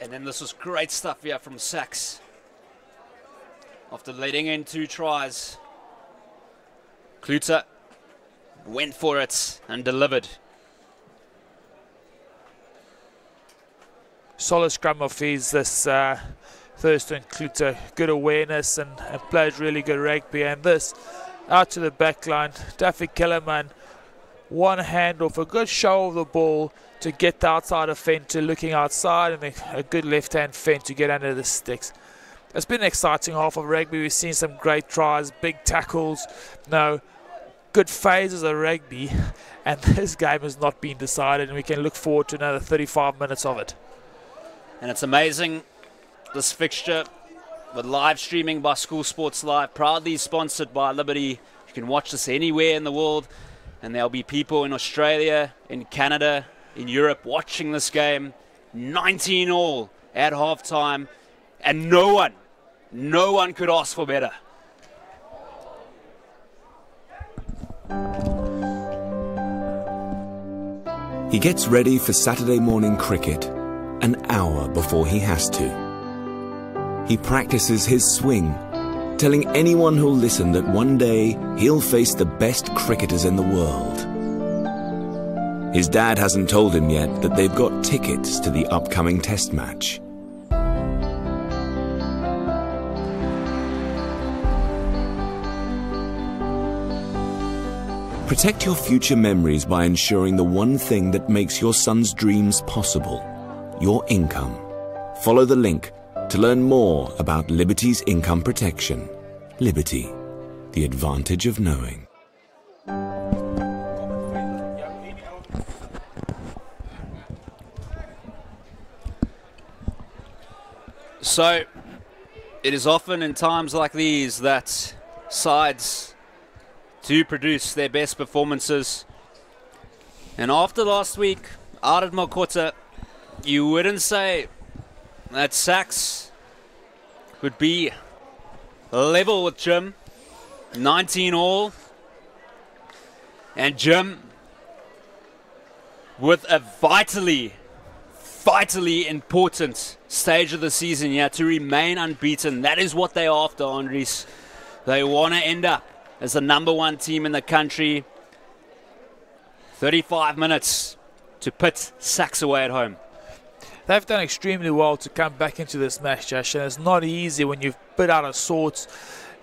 And then this was great stuff here from SACS. After letting in 2 tries, Kluter went for it and delivered.
Solid scrum of his, this Thurston Kluter. Good awareness and plays really good rugby. And this out to the back line. Duffy Kellerman one handoff, a good show of the ball to get the outside of fence to looking outside, and a good left-hand fence to get under the sticks. It's been an exciting half of rugby. We've seen some great tries, big tackles, good phases of rugby, and this game has not been decided, and we can look forward to another 35 minutes of it.
And it's amazing, this fixture with live streaming by School Sports Live, proudly sponsored by Liberty. You can watch this anywhere in the world, and there'll be people in Australia, in Canada, in Europe watching this game. 19-all at halftime, and no one could ask for better.
He gets ready for Saturday morning cricket an hour before he has to. He practices his swing, telling anyone who'll listen that one day he'll face the best cricketers in the world. His dad hasn't told him yet that they've got tickets to the upcoming test match. Protect your future memories by ensuring the one thing that makes your son's dreams possible: your income. Follow the link to learn more about Liberty's income protection. Liberty, the advantage of knowing.
So, it is often in times like these that sides to produce their best performances. And after last week, out at Makota, you wouldn't say that SACS would be level with Jim, 19-all, and Jim with a vitally important stage of the year to remain unbeaten. That is what they're after, Andries. They want to end up as the #1 team in the country. 35 minutes to put SACS away at home.
They've done extremely well to come back into this match, Josh, and it's not easy when you've put out of sorts.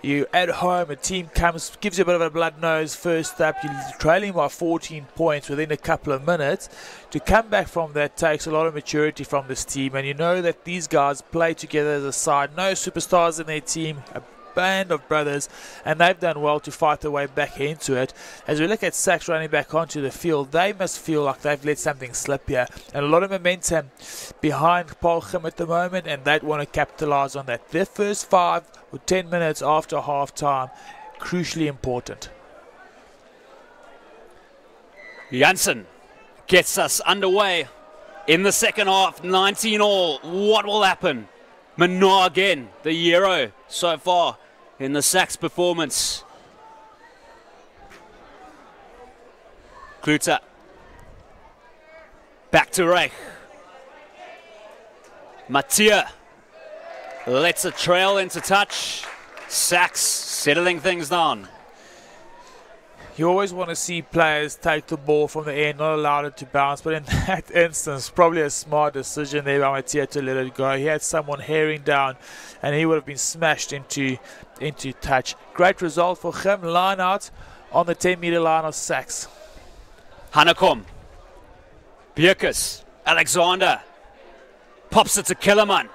You at home, a team comes, gives you a bit of a blood nose first up. You're trailing by 14 points within a couple of minutes. To come back from that takes a lot of maturity from this team, and you know that these guys play together as a side. No superstars in their team, a band of brothers, and they've done well to fight their way back into it. As we look at SACS running back onto the field, they must feel like they've let something slip here, and a lot of momentum behind Paarl at the moment, and they'd want to capitalize on that. Their first 5 or 10 minutes after half time, crucially important.
Janssen gets us underway in the second half. 19-all. What will happen? Minot again, the Euro so far in the SACS performance. Kluter. Back to Reich. Mattia lets it trail into touch. SACS settling things down.
You always want to see players take the ball from the air, not allow it to bounce. But in that instance, probably a smart decision there by Mattia to let it go. He had someone herring down, and he would have been smashed into touch. Great result for him. Line out on the 10-meter line of SACS.
Hanekom. Bierkus. Alexander. Pops it to Kellerman.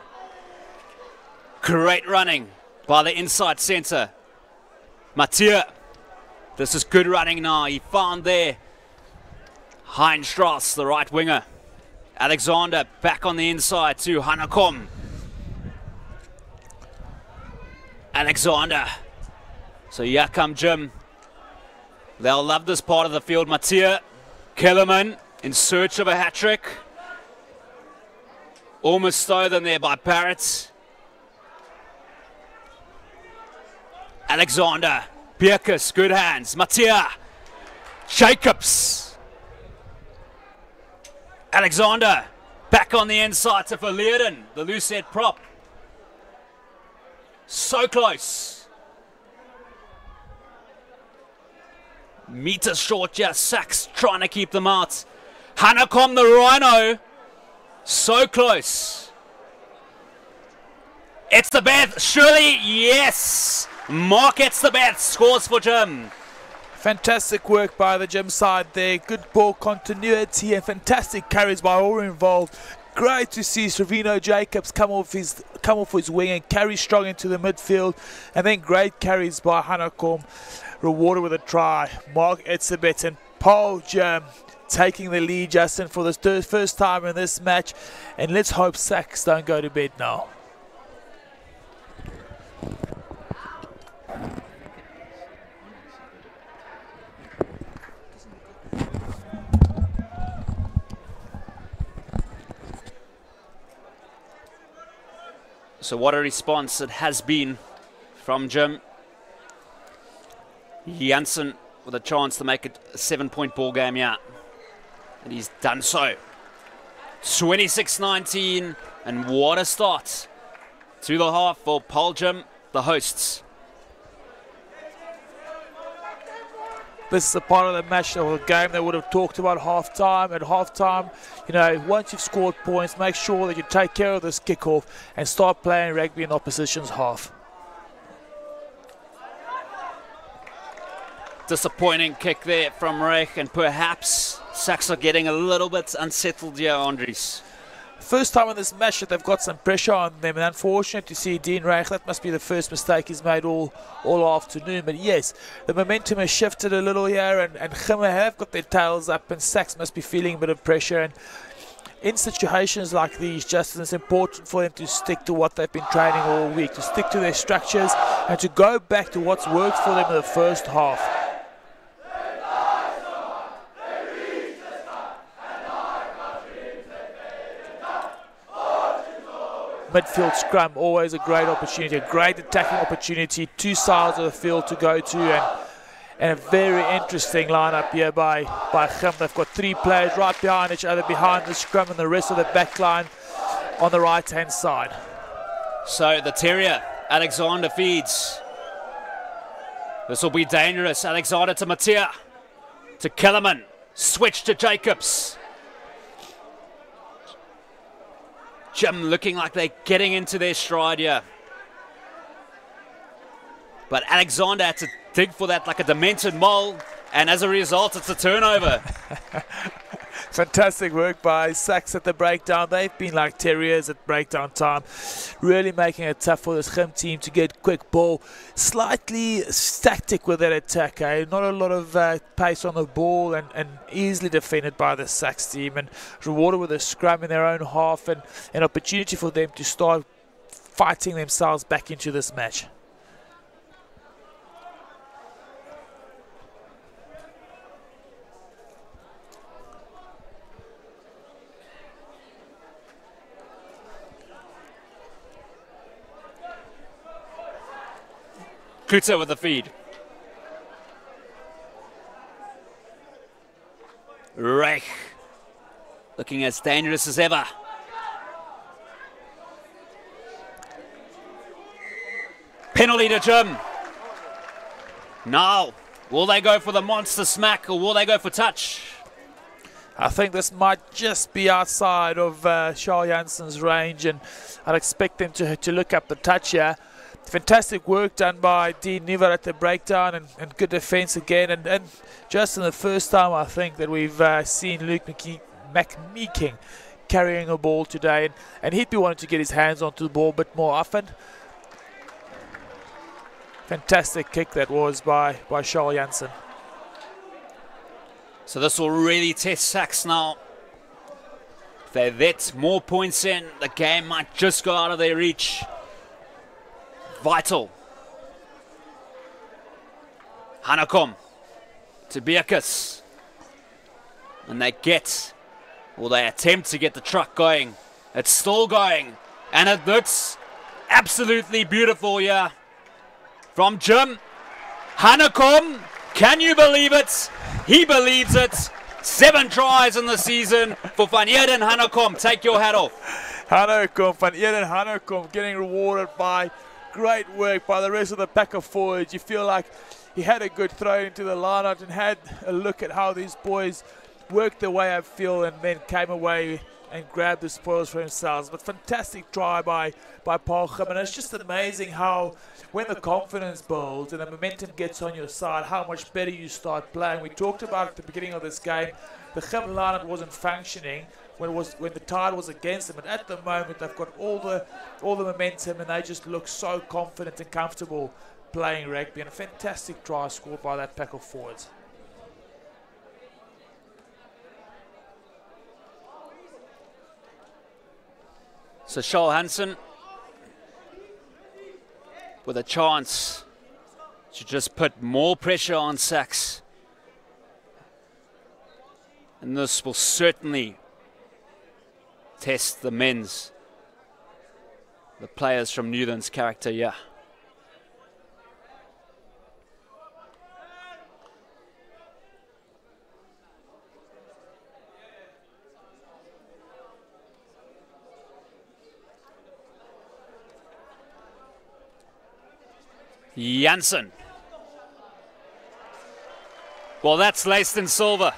Great running by the inside centre. Mattia. This is good running now. He found there Heinstrass, the right winger. Alexander back on the inside to Hanekom. Alexander. So here come Jim. They'll love this part of the field. Mattia. Kellerman in search of a hat-trick. Almost stolen there by Barrett. Alexander. Bierkus, good hands. Mattia. Jacobs. Alexander. Back on the inside to Verleerden, the loose head prop. So close. Meters short, just SACS trying to keep them out. Hanekom, the Rhino. So close. It's the Beth. Surely, yes. Mark gets the Beth. Scores for Jim.
Fantastic work by the gym side there. Good ball continuity and fantastic carries by all involved. Great to see Sravino Jacobs come off his wing and carry strong into the midfield. And then great carries by Hanekom, rewarded with a try. Mark Etzebeth and Paarl taking the lead, Justin, for the first time in this match. And let's hope SACS don't go to bed now.
So what a response it has been from Jim. Janssen with a chance to make it a 7-point ball game, yeah. And he's done so. 26-19, and what a start to the half for Paarl Gym, the hosts.
This is a part of the match or the game they would have talked about half-time. At half-time, you know, once you've scored points, make sure that you take care of this kickoff and start playing rugby in opposition's half.
Disappointing kick there from Reich, and perhaps SACS are getting a little bit unsettled here, Andries.
First time in this match that they've got some pressure on them, and unfortunate to see Dean Reich. That must be the first mistake he's made all afternoon. But yes, the momentum has shifted a little here, and Gimmer have got their tails up, and SACS must be feeling a bit of pressure. And in situations like these, Justin, it's important for them to stick to what they've been training all week, to stick to their structures, and to go back to what's worked for them in the first half. Midfield scrum, always a great opportunity, a great attacking opportunity, two sides of the field to go to, and a very interesting lineup here by Gim. They've got three players right behind each other, behind the scrum, and the rest of the back line on the right-hand side.
So the Terrier, Alexander feeds. This will be dangerous. Alexander to Mattia, to Kellerman, switch to Jacobs. Jim looking like they're getting into their stride here. But Alexander had to dig for that like a demented mole, and as a result, it's a turnover.
Fantastic work by SACS at the breakdown. They've been like terriers at breakdown time, really making it tough for this Gim team to get quick ball. Slightly static with that attack, not a lot of pace on the ball, and easily defended by the SACS team, and rewarded with a scrum in their own half, and an opportunity for them to start fighting themselves back into this match.
Kuta with the feed. Reich looking as dangerous as ever. Penalty to Jim. Now, will they go for the monster smack, or will they go for touch?
I think this might just be outside of Charles Janssen's range, and I'd expect them to look up the touch here. Fantastic work done by Dean Niver at the breakdown, and good defence again. And just in the first time, I think, that we've seen Luke McMeeking carrying a ball today. And he'd be wanting to get his hands onto the ball a bit more often. Fantastic kick that was by Charles Janssen.
So this will really test SACS now. If they let more points in, the game might just go out of their reach. Vital. Hanekom to Bierkes. And they attempt to get the truck going. It's still going. And it looks absolutely beautiful here. From Jim. Hanekom, can you believe it? He believes it. 7 tries in the season for Van Eerden Hanekom. Take your hat off.
Hanekom, Van Eerden Hanekom getting rewarded by great work by the rest of the pack of forwards. You feel like he had a good throw into the line-out and had a look at how these boys worked their way upfield, and then came away and grab the spoils for themselves. But fantastic try by Paarl. And it's just amazing how when the confidence builds and the momentum gets on your side, how much better you start playing. We talked about at the beginning of this game, the Gim lineup wasn't functioning when the tide was against them. But at the moment, they've got all the momentum, and they just look so confident and comfortable playing rugby. And a fantastic try scored by that pack of forwards.
So Charles Hansen with a chance to just put more pressure on SACS. And this will certainly test the men's, the players from Newlands' character, yeah. Janssen. Well, that's laced in silver.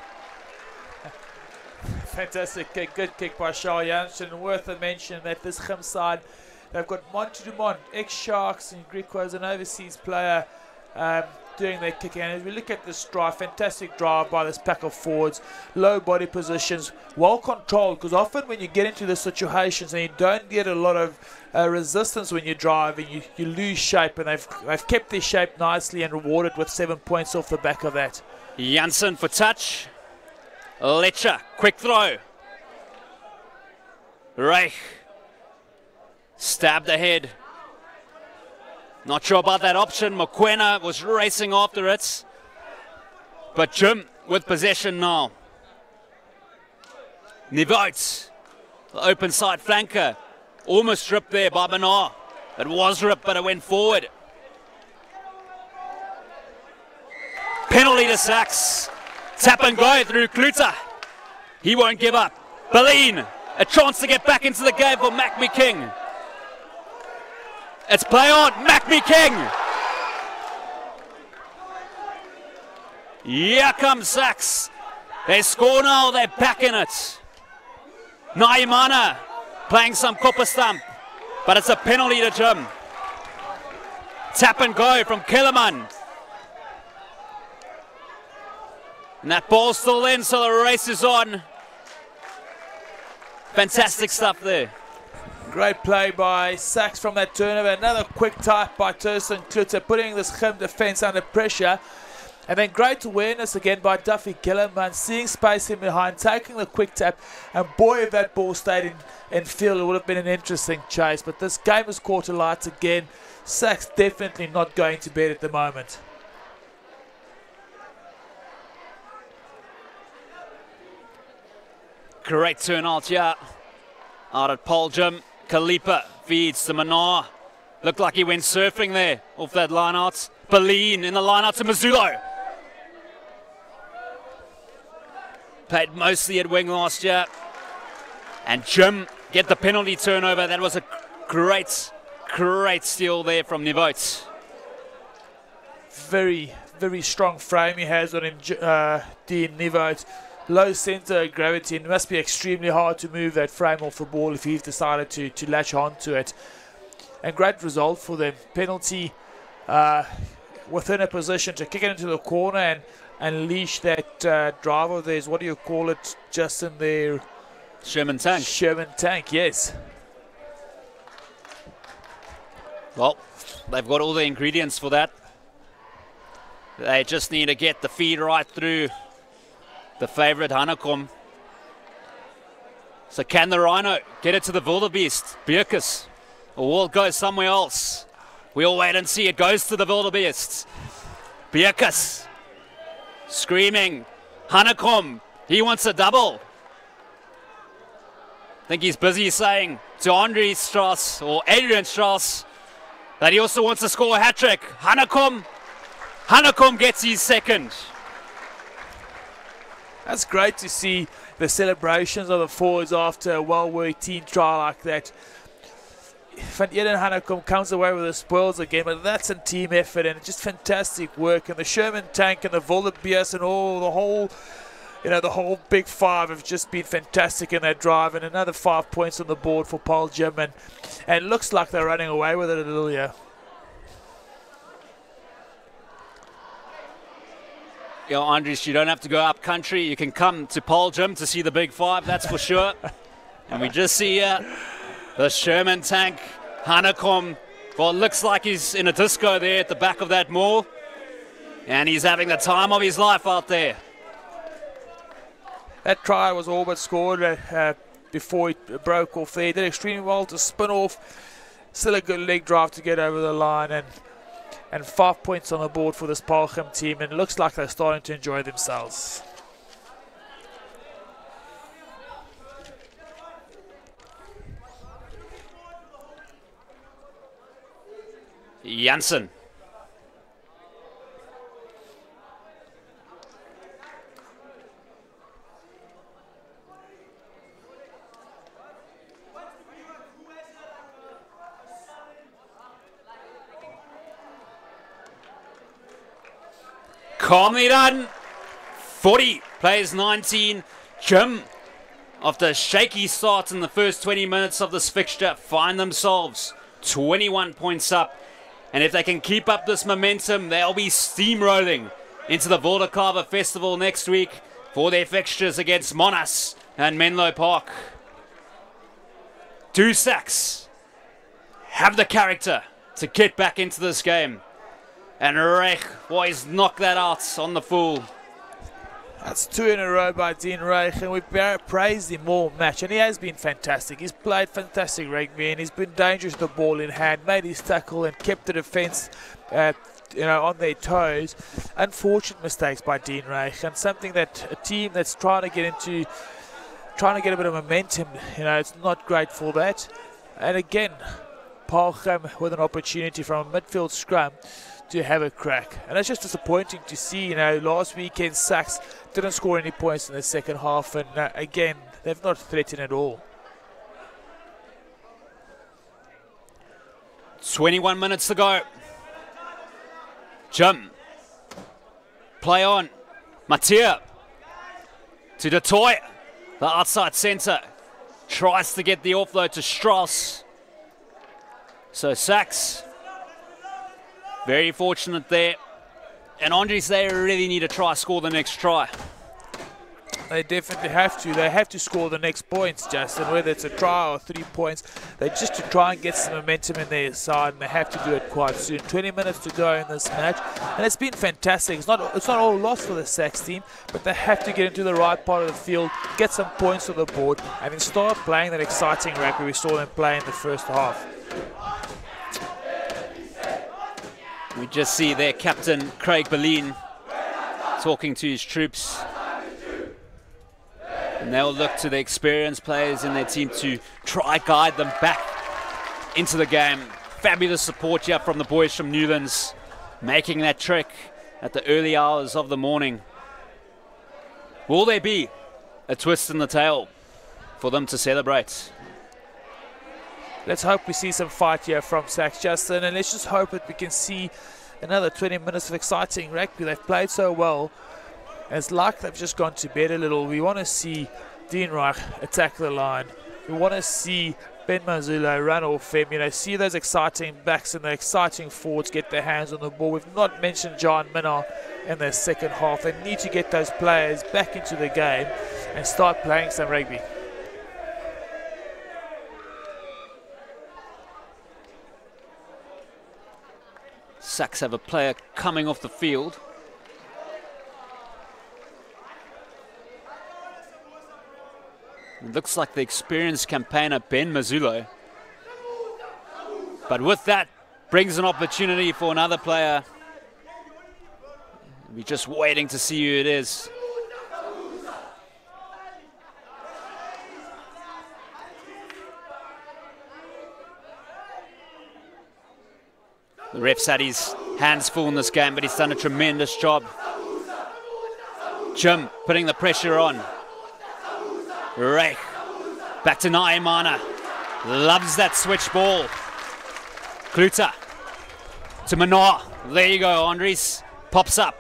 Fantastic kick, good kick by Charles Janssen. And worth a mention that this Gim side, they've got Monty Dumont, ex-Sharks and Greek was an overseas player doing their kicking. And as we look at this drive, fantastic drive by this pack of forwards, low body positions, well controlled, because often when you get into the situations and you don't get a lot of resistance when you're driving, you lose shape, and they've kept their shape nicely and rewarded with 7 points off the back of that.
Janssen for touch. Letcher, quick throw. Reich stabbed ahead. Not sure about that option. Mokwena was racing after it. But Jim with possession now. Nivout, the open side flanker. Almost ripped there by Bernard. It was ripped, but it went forward. Penalty to SACS. Tap and go through Kluter. He won't give up. Berlin, a chance to get back into the game for Macmi King. It's play on, Macmi King. Here comes SACS. They score now, they're back in it. Naimana playing some copper stump, but it's a penalty to Jim. Tap and go from Kellerman. And that ball's still in, so the race is on. Fantastic stuff there.
Great play by SACS from that turnover. Another quick type by Thurston Kluter, putting this Gim defence under pressure. And then great awareness again by Duffy Kellerman, seeing space in behind, taking the quick tap. And boy, if that ball stayed in field, it would have been an interesting chase. But this game has caught to light again. SACS definitely not going to bed at the moment.
Great turnout here. Out at Paarl Gym. Kalipa feeds to Manar. Looked like he went surfing there off that line out. Berlin in the line out to Mazzulo. Played mostly at wing last year. And Jim get the penalty turnover. That was a great steal there from Nivout.
Very, very strong frame he has on him, Dean Nivout. Low centre of gravity, and it must be extremely hard to move that frame off the ball if he's decided to latch onto it. And great result for them. Penalty within a position to kick it into the corner and unleash that drive of theirs. What do you call it, Justin, there?
Sherman Tank.
Sherman Tank, yes.
Well, they've got all the ingredients for that. They just need to get the feed right through the favourite Hanekom. So can the Rhino get it to the Wildebeest? Bierkus. Or will it go somewhere else? We'll wait and see. It goes to the Wildebeest. Bierkus. Screaming. Hanekom. He wants a double. I think he's busy saying to Andre Strauss or Adrian Strauss that he also wants to score a hat-trick. Hanekom gets his second.
That's great to see the celebrations of the forwards after a well-worked team try like that. Van Eden Hanekom comes away with the spoils again, but that's a team effort and just fantastic work. And the Sherman Tank and the Wildebeest and all the whole you know, the whole big five have just been fantastic in that drive, and another 5 points on the board for Paarl Gym, and it looks like they're running away with it a little here.
Yo, Andries, you don't have to go up country. You can come to Paarl Gym to see the big five, that's for sure. And we just see the Sherman tank, Hanekom. Well, it looks like he's in a disco there at the back of that mall. And he's having the time of his life out there.
That try was all but scored before he broke off there. He did extremely well to spin off. Still a good leg drive to get over the line, and 5 points on the board for this Paarl Gym team, and it looks like they're starting to enjoy themselves.
Janssen. Calmly done. 40 plays 19. Gym, after a shaky start in the first 20 minutes of this fixture, find themselves 21 points up. And if they can keep up this momentum, they'll be steamrolling into the Vorderkamer Festival next week for their fixtures against Monash and Menlo Park. Do SACS have the character to get back into this game? And Reich, well, he's knocked that out on the full.
That's 2 in a row by Dean Reich, and we've praised him all match, and he has been fantastic. He's played fantastic rugby, and he's been dangerous with the ball in hand, made his tackle and kept the defence on their toes. Unfortunate mistakes by Dean Reich, and something that a team that's trying to get a bit of momentum, it's not great for that. And again, Paarl Gym with an opportunity from a midfield scrum to have a crack, and it's just disappointing to see. Last weekend SACS didn't score any points in the second half, and again, they've not threatened at all.
21 minutes to go. Jim, play on. Mattia to De Toy, the outside centre, tries to get the offload to Strauss. So SACS, very fortunate there. And Andries, they really need to try score the next try.
They definitely have to. They have to score the next points, Justin, whether it's a try or 3 points. They just to try and get some momentum in their side, and they have to do it quite soon. 20 minutes to go in this match, and it's been fantastic. It's not all lost for the SACS team, but they have to get into the right part of the field, get some points on the board, and then start playing that exciting rugby we saw them play in the first half.
We just see their captain, Craig Boleyn, talking to his troops. And they'll look to the experienced players in their team to try guide them back into the game. Fabulous support here from the boys from Newlands, making that trek at the early hours of the morning. Will there be a twist in the tail for them to celebrate?
Let's hope we see some fight here from SACS, Justin, and let's just hope that we can see another 20 minutes of exciting rugby. They've played so well. It's like they've just gone to bed a little. We want to see Dean Reich attack the line. We want to see Ben Mazulo run off him. See those exciting backs and the exciting forwards get their hands on the ball. We've not mentioned John Minnar in the second half. They need to get those players back into the game and start playing some rugby.
SACS have a player coming off the field. It looks like the experienced campaigner Ben Mazulo. But with that brings an opportunity for another player. We're just waiting to see who it is. The ref's had his hands full in this game, but he's done a tremendous job. Jim putting the pressure on. Reich, back to Naimana. Loves that switch ball. Kluter to Minnar. There you go, Andries. Pops up.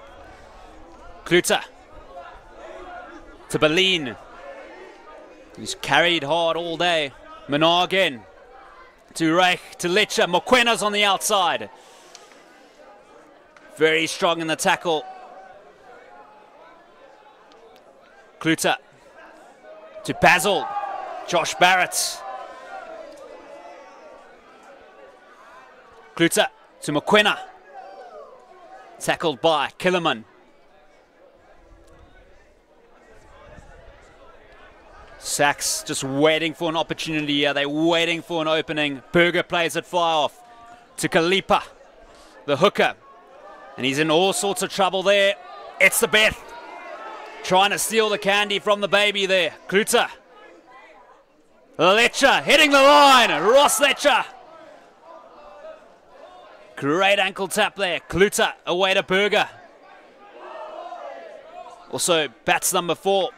Kluter. to Berlin. He's carried hard all day. Minnar again. To Reich, to Lecher. Mokwena's on the outside. Very strong in the tackle. Kluter. To Basil. Josh Barrett. Kluter to Mokwena. Tackled by Killerman. SACS just waiting for an opportunity here. They're waiting for an opening. Berger plays it fly off to Kalipa, the hooker. And he's in all sorts of trouble there. It's the Beth. Trying to steal the candy from the baby there. Kluter. Lecher hitting the line. Ross Lecher. Great ankle tap there. Kluter away to Berger. Also bats number 4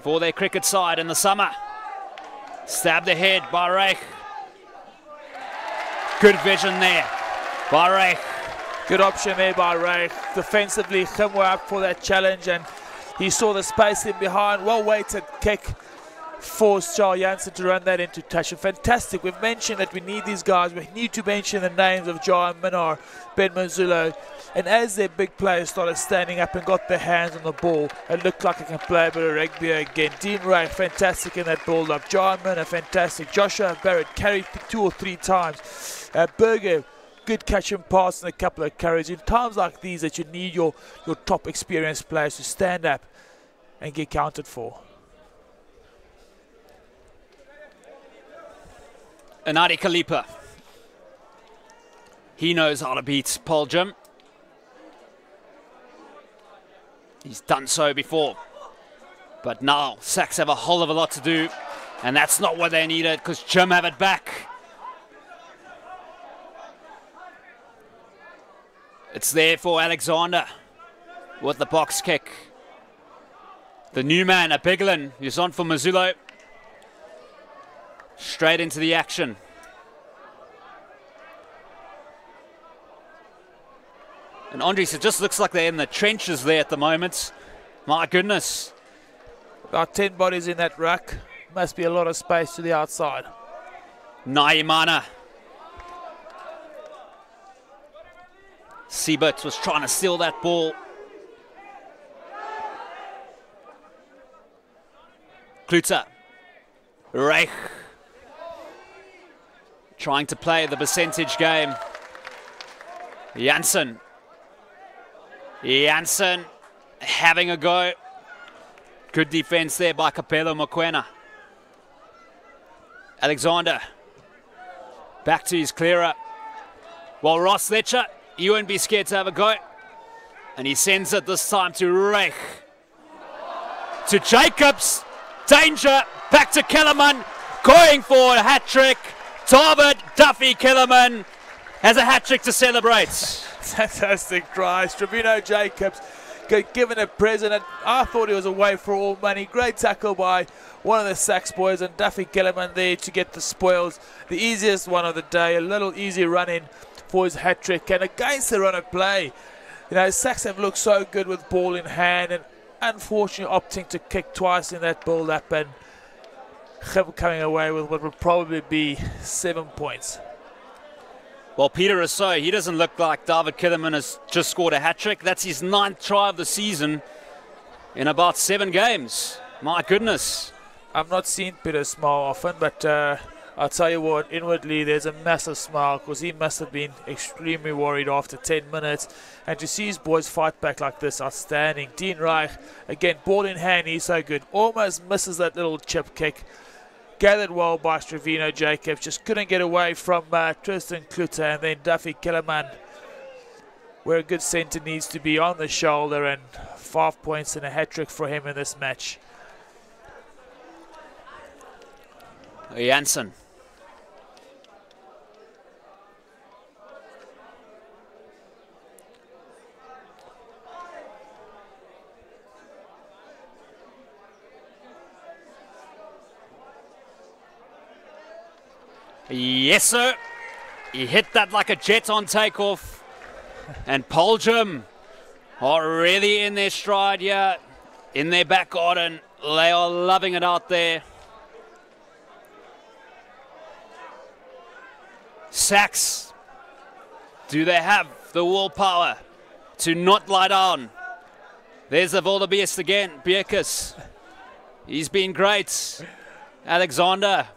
for their cricket side in the summer. Stabbed ahead by Reich. Good vision there by Reich.
Good option there by Reich. Defensively, Kim were up for that challenge and he saw the space in behind. Well weighted kick. Forced Charles Janssen to run that into touch. Fantastic. We've mentioned that we need these guys. We need to mention the names of Jai Minnar, Ben Mazulo. And as their big players started standing up and got their hands on the ball, it looked like it can play a bit of rugby again. Dean Reich, fantastic in that ball up. Jai Minnar, fantastic. Joshua Barrett carried 2 or 3 times. Berger, good catch and pass and a couple of carries. In times like these that you need your top experienced players to stand up and get counted for.
Anadi Kalipa. He knows how to beat Poljum. He's done so before. But now SACS have a whole of a lot to do. And that's not what they needed because Jim have it back. It's there for Alexander with the box kick. The new man, Abiglin, is on for Mazulo. Straight into the action. And Andres, it just looks like they're in the trenches there at the moment. My goodness.
About 10 bodies in that ruck. Must be a lot of space to the outside.
Naimana. Siebert was trying to steal that ball. Kluter. Reich. Trying to play the percentage game. Janssen. Janssen having a go. Good defense there by Capello Mokwena. Alexander. Back to his clearer. While Ross Lecher, he won't be scared to have a go. And he sends it this time to Reich. To Jacobs. Danger. Back to Kellerman. Going for a hat-trick. David Duffy Kellerman has a hat-trick to celebrate.
Fantastic try. Stravino Jacobs given a present. And I thought he was away for all money. Great tackle by one of the SACS boys and Duffy Kellerman there to get the spoils. The easiest one of the day. A little easy run-in for his hat-trick. And against the run of play, you know, SACS have looked so good with ball in hand and unfortunately opting to kick twice in that build-up and coming away with what would probably be 7 points.
Well, Peter Rousseau, he doesn't look like David Kellerman has just scored a hat-trick. That's his 9th try of the season in about 7 games. My goodness.
I've not seen Peter smile often, but I'll tell you what, inwardly there's a massive smile because he must have been extremely worried after 10 minutes. And to see his boys fight back like this, outstanding. Dean Reich, again, ball in hand, he's so good. Almost misses that little chip kick. Gathered well by Stravino Jacobs, just couldn't get away from Tristan Kluter, and then Duffy Kellerman, where a good centre needs to be, on the shoulder, and 5 points and a hat-trick for him in this match.
Janssen. Yes, sir. He hit that like a jet on takeoff. And Poljum are really in their stride here, in their back garden. They are loving it out there. SACS, do they have the willpower to not lie down? There's the wildebeest again, Bierkus. He's been great. Alexander,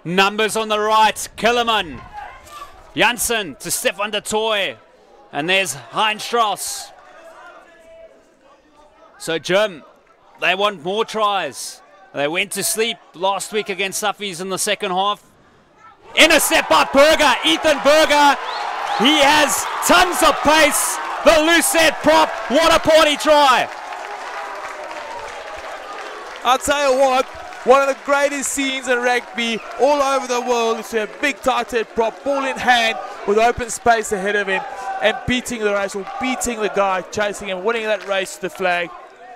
numbers on the right, Killerman. Janssen to Stefan de Toy. And there's Heinz Strauss. So Jim, they want more tries. They went to sleep last week against Suffies in the second half. Intercept by Berger, Ethan Berger. He has tons of pace. The Lucette prop, what a party try.
I'll tell you what, one of the greatest scenes in rugby all over the world is to have big tight head prop, ball in hand with open space ahead of him and beating the race, or beating the guy, chasing him, winning that race to the flag.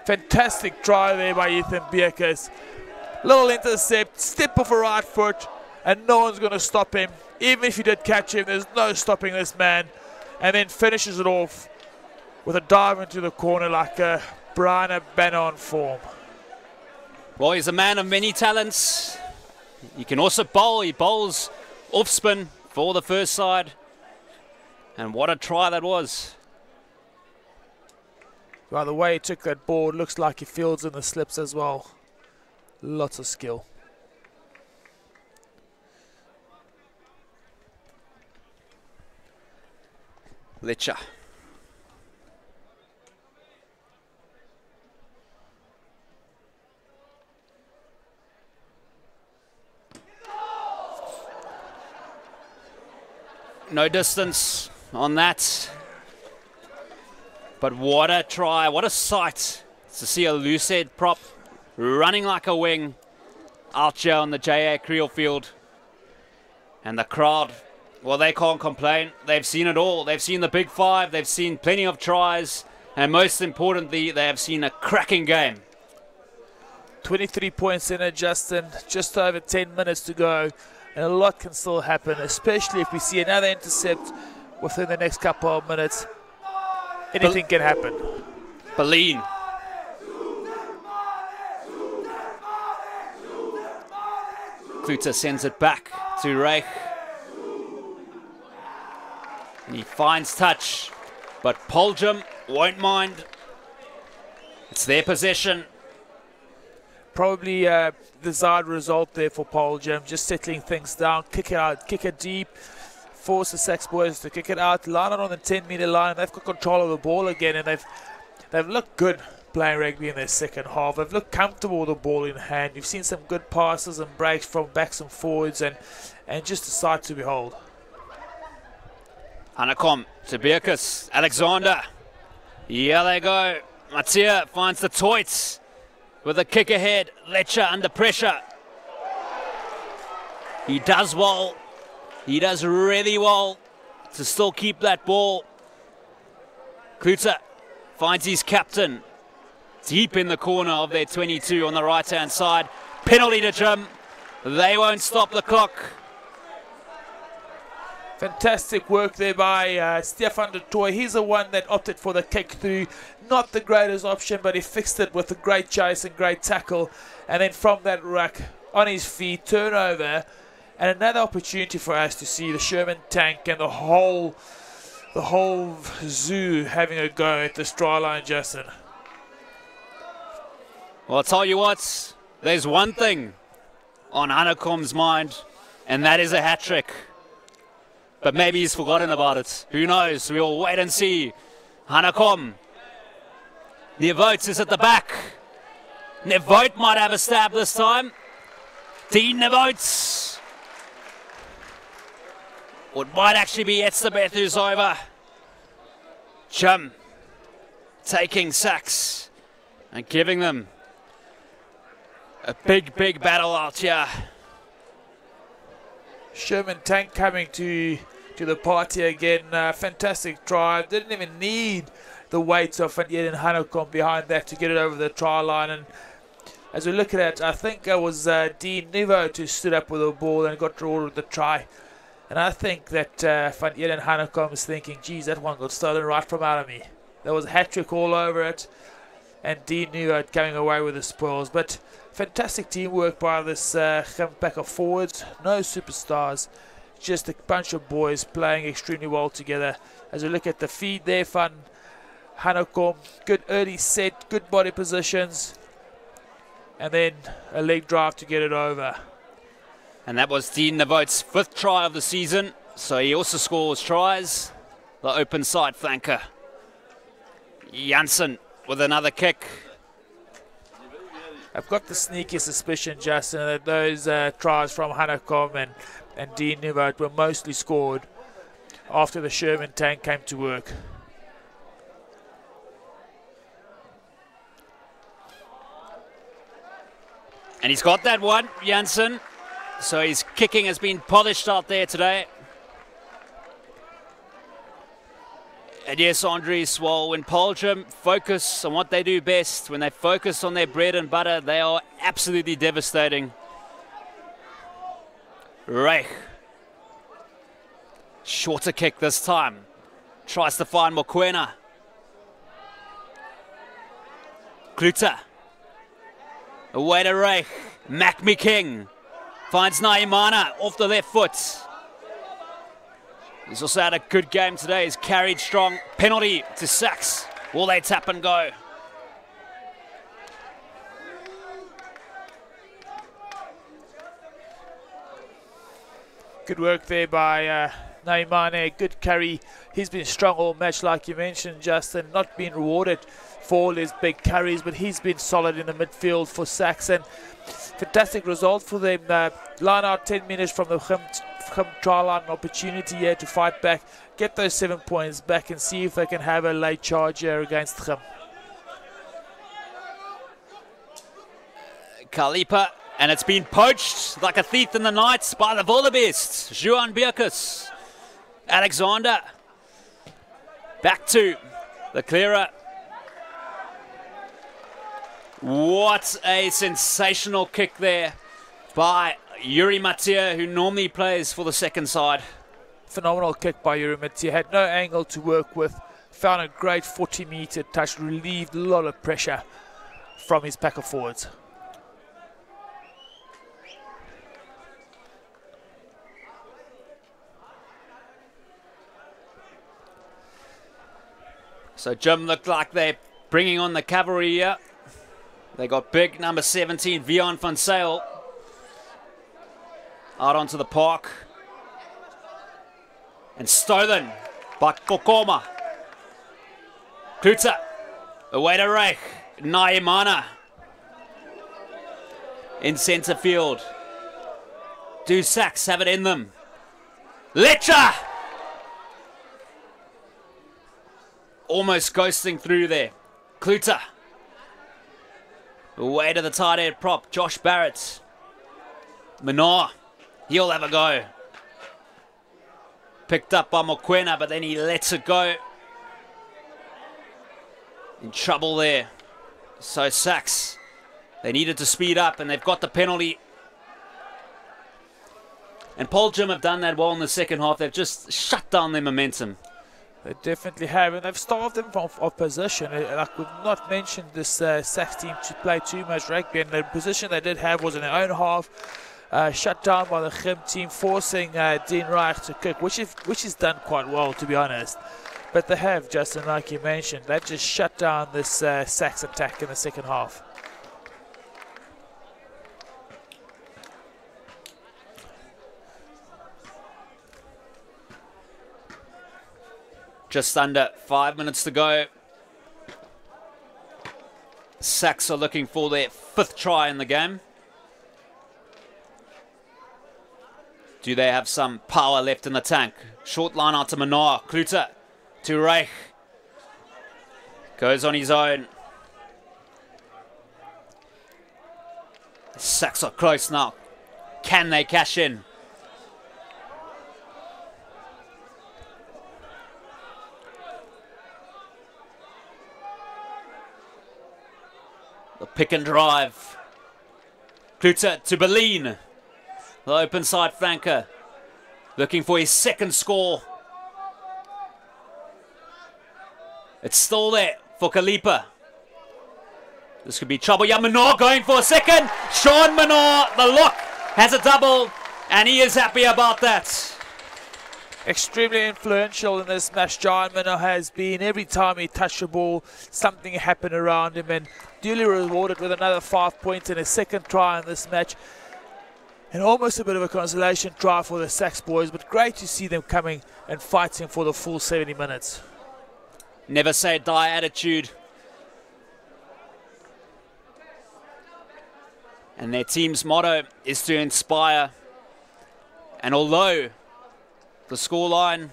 Fantastic try there by Ethan Bierkus. Little intercept, step off a right foot, and no one's going to stop him. Even if you did catch him, there's no stopping this man. And then finishes it off with a dive into the corner like a Brian Bannon form.
Well, he's a man of many talents. He can also bowl. He bowls off spin for the first side. And what a try that was.
By the way he took that ball, it looks like he fields in the slips as well. Lots of skill.
Letcher. No distance on that. But what a try, what a sight to see a Lucette prop running like a wing out here on the J.A. Creel field. And the crowd, well, they can't complain. They've seen it all. They've seen the big five. They've seen plenty of tries. And most importantly, they have seen a cracking game.
23 points in it, Justin. Just over 10 minutes to go. And a lot can still happen, especially if we see another intercept within the next couple of minutes. Anything can happen.
Berlin. Kluter sends it back to Reich. And he finds touch. But Poljum won't It's their possession.
Probably desired result there for Poljum, just settling things down, kick it out, kick it deep, force the SACS boys to kick it out, line it on the 10-meter line. They've got control of the ball again, and they've looked good playing rugby in their second half. They've looked comfortable with the ball in hand. You've seen some good passes and breaks from backs and forwards, and just a sight to behold.
Hanekom to Bierkus, Alexander. Here they go. Mattia finds the Toits. With a kick ahead, Letcher under pressure. He does well. He does really well to still keep that ball. Kluter finds his captain deep in the corner of their 22 on the right-hand side. Penalty to Jim. They won't stop the clock.
Fantastic work there by Stefan de Toy. He's the one that opted for the kick through. Not the greatest option, but he fixed it with a great chase and great tackle. And then from that ruck, on his feet, turnover. And another opportunity for us to see the Sherman tank and the whole zoo having a go at this try line, Justin.
Well, I'll tell you what, there's one thing on Hanekom's mind, and that is a hat-trick. But maybe he's forgotten about it. Who knows? We'll wait and see. Hanekom. Nevotes is at the back. Nevote might have a stab this time. Dean Nevotes. Or it might actually be Etzebeth who's over. Jim taking SACS and giving them a big, big battle out here.
Sherman tank coming to the party again. Fantastic try. Didn't even need the weight of Van Eden Hanekom behind that to get it over the try line. And as we look at it, I think it was Dean Nevote who stood up with the ball and got rewarded with the try. And I think that Van Eden Hanekom is thinking, geez, that one got stolen right from out of me. There was a hat-trick all over it. and Dean Newart coming away with the spoils. But fantastic teamwork by this pack of forwards. No superstars, just a bunch of boys playing extremely well together. As we look at the feed there, Van Hanekom, good early set, good body positions, and then a leg drive to get it over.
And that was Dean Newart's 5th try of the season, so he also scores tries. The open side flanker. Janssen with another kick.
I've got the sneaky suspicion, Justin, that those tries from Hanekom and Dean Newart were mostly scored after the Sherman tank came to work.
And he's got that one, Janssen. So his kicking has been polished out there today. And yes, Andres, well, when Poljum focus on what they do best, when they focus on their bread and butter, they are absolutely devastating. Reich. Shorter kick this time. Tries to find Mokoena. Kluter. Away to Reich. Macmi King. Finds Naimana off the left foot. He's also had a good game today. He's carried strong. Penalty to SACS. Will they tap and go?
Good work there by Naimane. Good carry. He's been strong all match, like you mentioned, Justin. Not been rewarded for all his big carries, but he's been solid in the midfield for SACS. And fantastic result for them. Line out 10 minutes from the try line, an opportunity here to fight back, get those 7 points back, and see if they can have a late charge here against Khim.
Kalipa, and it's been poached like a thief in the night by the Wildebeest. Juan Bierkus. Alexander. Back to the clearer. What a sensational kick there by Yuri Matia, who normally plays for the second side.
Phenomenal kick by Yuri Matia. Had no angle to work with. Found a great 40-meter touch. Relieved a lot of pressure from his pack of forwards.
So Jim looked like they're bringing on the cavalry here. They got big number 17, Vion van Sale. Out onto the park. And stolen by Kokoma. Kluter. Away to Reich. Naimana. In centre field. Do SACS have it in them? Letcher! Almost ghosting through there. Kluter. Away to the tight end prop, Josh Barrett. Menor, he'll have a go. Picked up by Mokoena, but then he lets it go. In trouble there. So SACS, they needed to speed up, and they've got the penalty. And Poljum have done that well in the second half. They've just shut down their momentum.
They definitely have, and they've starved them from opposition. Like we've not mentioned this SACS team to play too much rugby, and the position they did have was in their own half, shut down by the Khim team, forcing Dean Reich to kick, which is done quite well, to be honest. But they have, Justin, like you mentioned, they've just shut down this SACS attack in the second half.
Just under 5 minutes to go. SACS are looking for their 5th try in the game. Do they have some power left in the tank? Short line out to Menor. Kluter to Reich. Goes on his own. SACS are close now. Can they cash in? The pick and drive. Kluter to Berlin. The open side flanker. Looking for his 2nd score. It's still there for Kalipa. This could be trouble. Yeah, Minor going for a second. Sean Minor, the lock, has a double, and he is happy about that.
Extremely influential in this match. Giant Minnow has been. Every time he touched the ball, something happened around him, and duly rewarded with another 5 points and a second try in this match. And almost a bit of a consolation try for the SACS boys, but great to see them coming and fighting for the full 70 minutes.
Never say die attitude. And their team's motto is to inspire. And although the scoreline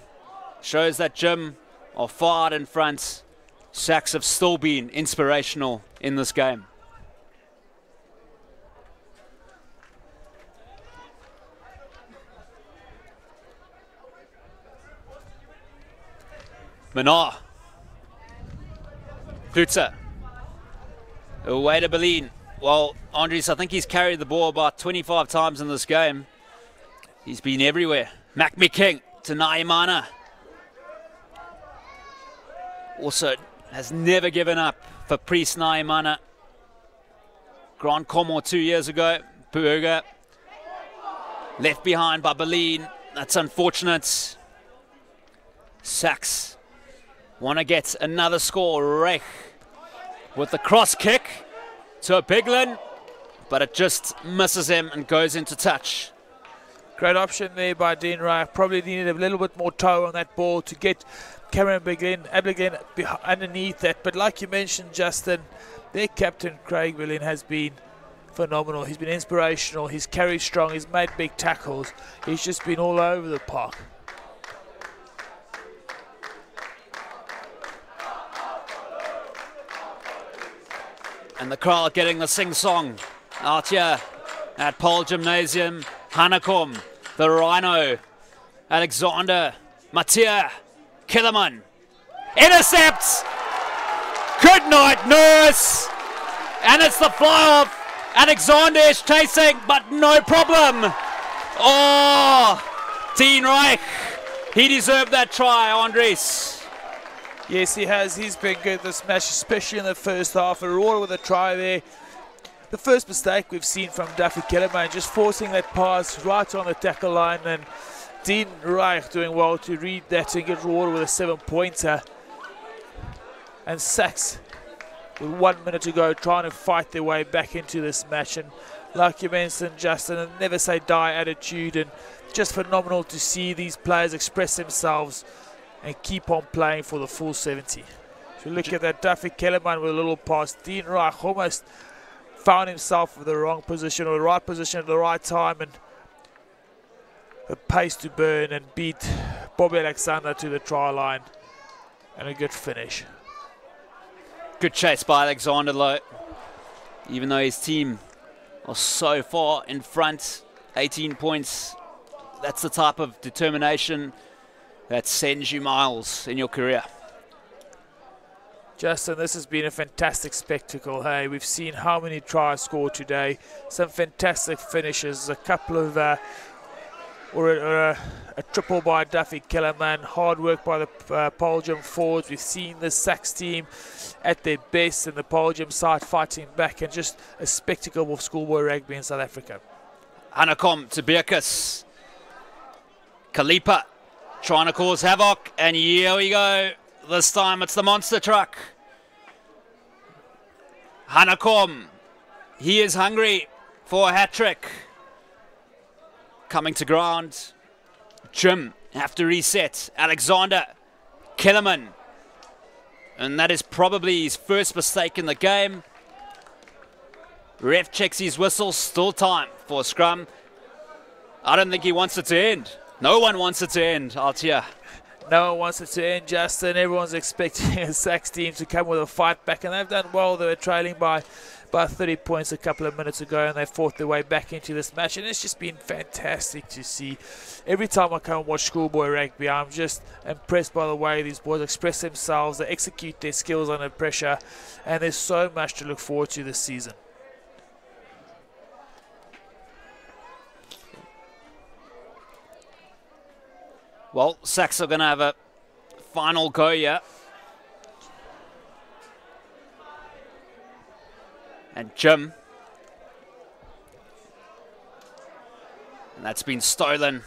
shows that Jim are far out in front, SACS have still been inspirational in this game. Minor. Klutzer. Away to Berlin. Well, Andres, I think he's carried the ball about 25 times in this game. He's been everywhere. McMiking to Naimana. Also has never given up for Priest Naimana. Grand Como 2 years ago. Burger. Left behind by Berlin. That's unfortunate. SACS want to get another score. Reich with the cross kick to Biglin, but it just misses him and goes into touch.
Great option there by Dean Reich. Probably needed a little bit more toe on that ball to get Cameron Biglin underneath that. But like you mentioned, Justin, their captain Craig Berlin has been phenomenal. He's been inspirational. He's carried strong. He's made big tackles. He's just been all over the park.
And the crowd getting the sing-song out here at Paarl Gymnasium. Hanekom, the Rhino, Alexander, Mattia, Kellerman. Intercepts! Good night, Nurse! And it's the fly-off. Alexander is chasing, but no problem. Oh, Dean Reich. He deserved that try, Andres.
Yes, he has. He's been good this match, especially in the first half. Aurora with a try there. The first mistake we've seen from Duffy Kellerman, just forcing that pass right on the tackle line, and Dean Reich doing well to read that and get Aurora with a 7-pointer. And SACS, with 1 minute to go, trying to fight their way back into this match. And like you mentioned, Justin, a never say die attitude, and just phenomenal to see these players express themselves and keep on playing for the full 70. If you look at that, Duffy Kellerman with a little pass. Dean Reich almost found himself with the wrong position or the right position at the right time, and the pace to burn and beat Bobby Alexander to the try line, and a good finish.
Good chase by Alexander, though. Even though his team are so far in front, 18 points, that's the type of determination that sends you miles in your career.
Justin, this has been a fantastic spectacle. Hey, we've seen how many tries scored today. Some fantastic finishes. A couple of, a triple by Duffy Kellerman. Hard work by the Paarl Gym forwards. We've seen the SACS team at their best, and the Paarl Gym side fighting back, and just a spectacle of schoolboy rugby in South Africa.
Hanekom to Birkus. Kalipa trying to cause havoc, and here we go. This time it's the monster truck. Hanekom, he is hungry for a hat-trick. Coming to ground. Jim have to reset. Alexander, Kellerman. And that is probably his first mistake in the game. Ref checks his whistle, still time for a scrum. I don't think he wants it to end. No one wants it to end out here.
No one wants it to end, Justin. Everyone's expecting a SACS team to come with a fight back, and they've done well. They were trailing by 30 points a couple of minutes ago, and they fought their way back into this match, and it's just been fantastic to see. Every time I come and watch schoolboy rugby, I'm just impressed by the way these boys express themselves, they execute their skills under pressure, and there's so much to look forward to this season.
Well, SACS are going to have a final go here. And Jim. And that's been stolen.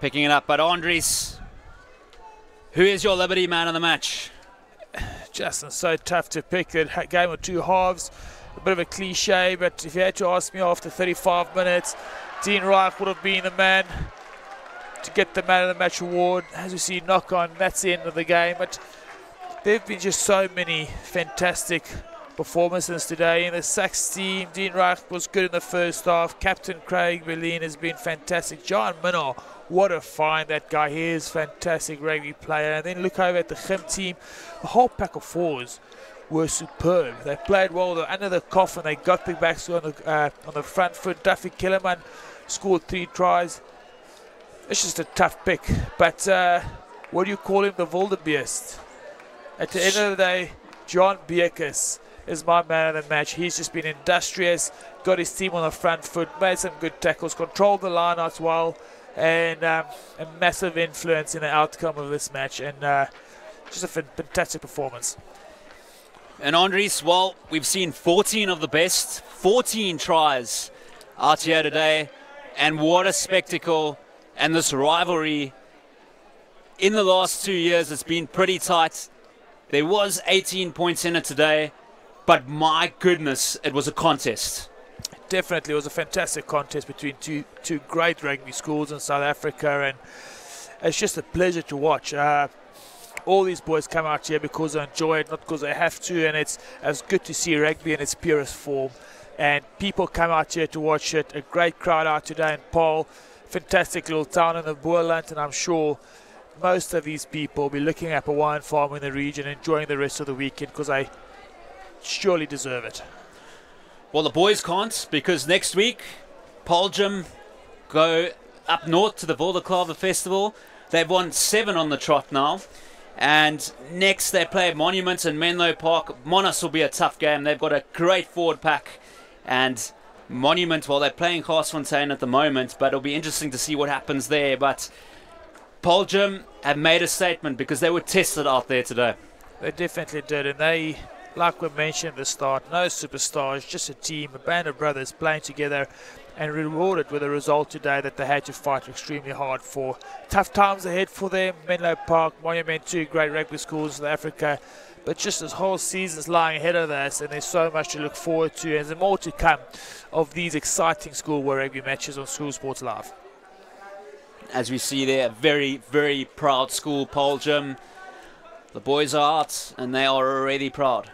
Picking it up, but Andries. Who is your Liberty man of the match?
Justin, so tough to pick. That game of two halves. A bit of a cliche, but if you had to ask me after 35 minutes, Dean Reich would have been the man to get the man of the match award. As we see, knock on, that's the end of the game. But there have been just so many fantastic performances today. In the SACS team, Dean Reich was good in the first half. Captain Craig Berlin has been fantastic. John Minnar, what a find that guy. He is a fantastic rugby player. And then look over at the Gim team. The whole pack of fours were superb. They played well. They're under the coffin. They got the backs on the front foot. Duffy Kellerman scored 3 tries. It's just a tough pick. But what do you call him? The wildebeest. At the end of the day, John Bierkes is my man of the match. He's just been industrious, got his team on the front foot, made some good tackles, controlled the lineouts well, and a massive influence in the outcome of this match. And just a fantastic performance.
And Andries, well, we've seen 14 of the best, 14 tries out here today, and what a spectacle. And this rivalry in the last 2 years, it's been pretty tight. There was 18 points in it today, but my goodness, it was a contest.
Definitely, it was a fantastic contest between two great rugby schools in South Africa, and it's just a pleasure to watch. All these boys come out here because they enjoy it, not because they have to, and it's good to see rugby in its purest form. And people come out here to watch it. A great crowd out today in Paarl. Fantastic little town in the Boerland, and I'm sure most of these people will be looking at a wine farm in the region, enjoying the rest of the weekend because they surely deserve it.
Well, the boys can't, because next week, Paarl go up north to the Wilderklaver Festival. They've won 7 on the trot now. And next they play Monument in Menlo Park. Monas will be a tough game. They've got a great forward pack. And Monument, well, they're playing Garsfontein at the moment, but it'll be interesting to see what happens there. But Paarl have made a statement because they were tested out there today.
They definitely did, and they, like we mentioned at the start, no superstars, just a team, a band of brothers playing together, and rewarded with a result today that they had to fight extremely hard for. Tough times ahead for them. Menlo Park, Monument, 2 great rugby schools in South Africa, but just this whole season's lying ahead of us, and there's so much to look forward to, and there's more to come of these exciting schoolboy rugby matches on School Sports Live.
As we see there, a very, very proud school, Paarl. The boys are out, and they are already proud.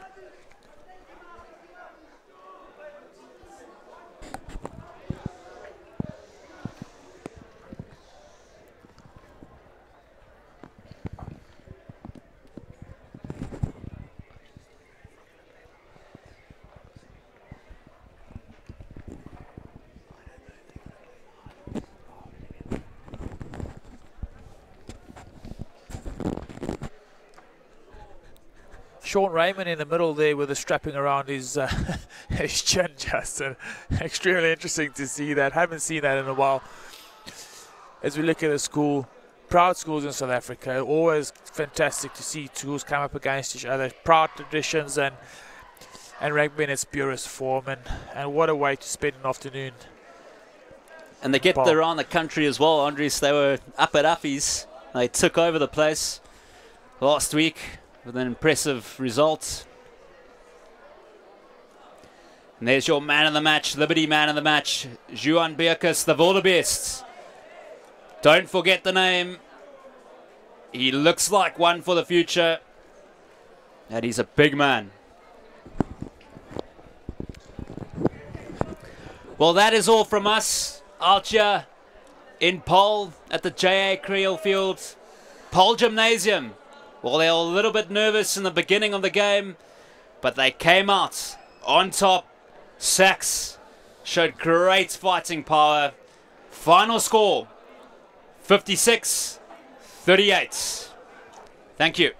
Sean Raymond in the middle there with the strapping around his his chin, Justin. Extremely interesting to see that. Haven't seen that in a while. As we look at the school, proud schools in South Africa, always fantastic to see schools come up against each other. Proud traditions and rugby in its purest form, and what a way to spend an afternoon.
And they get around the country as well, Andries. They were up at Uffy's. They took over the place last week with an impressive result. And there's your man of the match, Liberty man of the match, Juan Bierkes, the wildebeest. Don't forget the name. He looks like one for the future. And he's a big man. Well, that is all from us out here in Paarl at the J.A. Creel Field. Paarl Gymnasium. Well, they were a little bit nervous in the beginning of the game, but they came out on top. SACS showed great fighting power. Final score, 56-38. Thank you.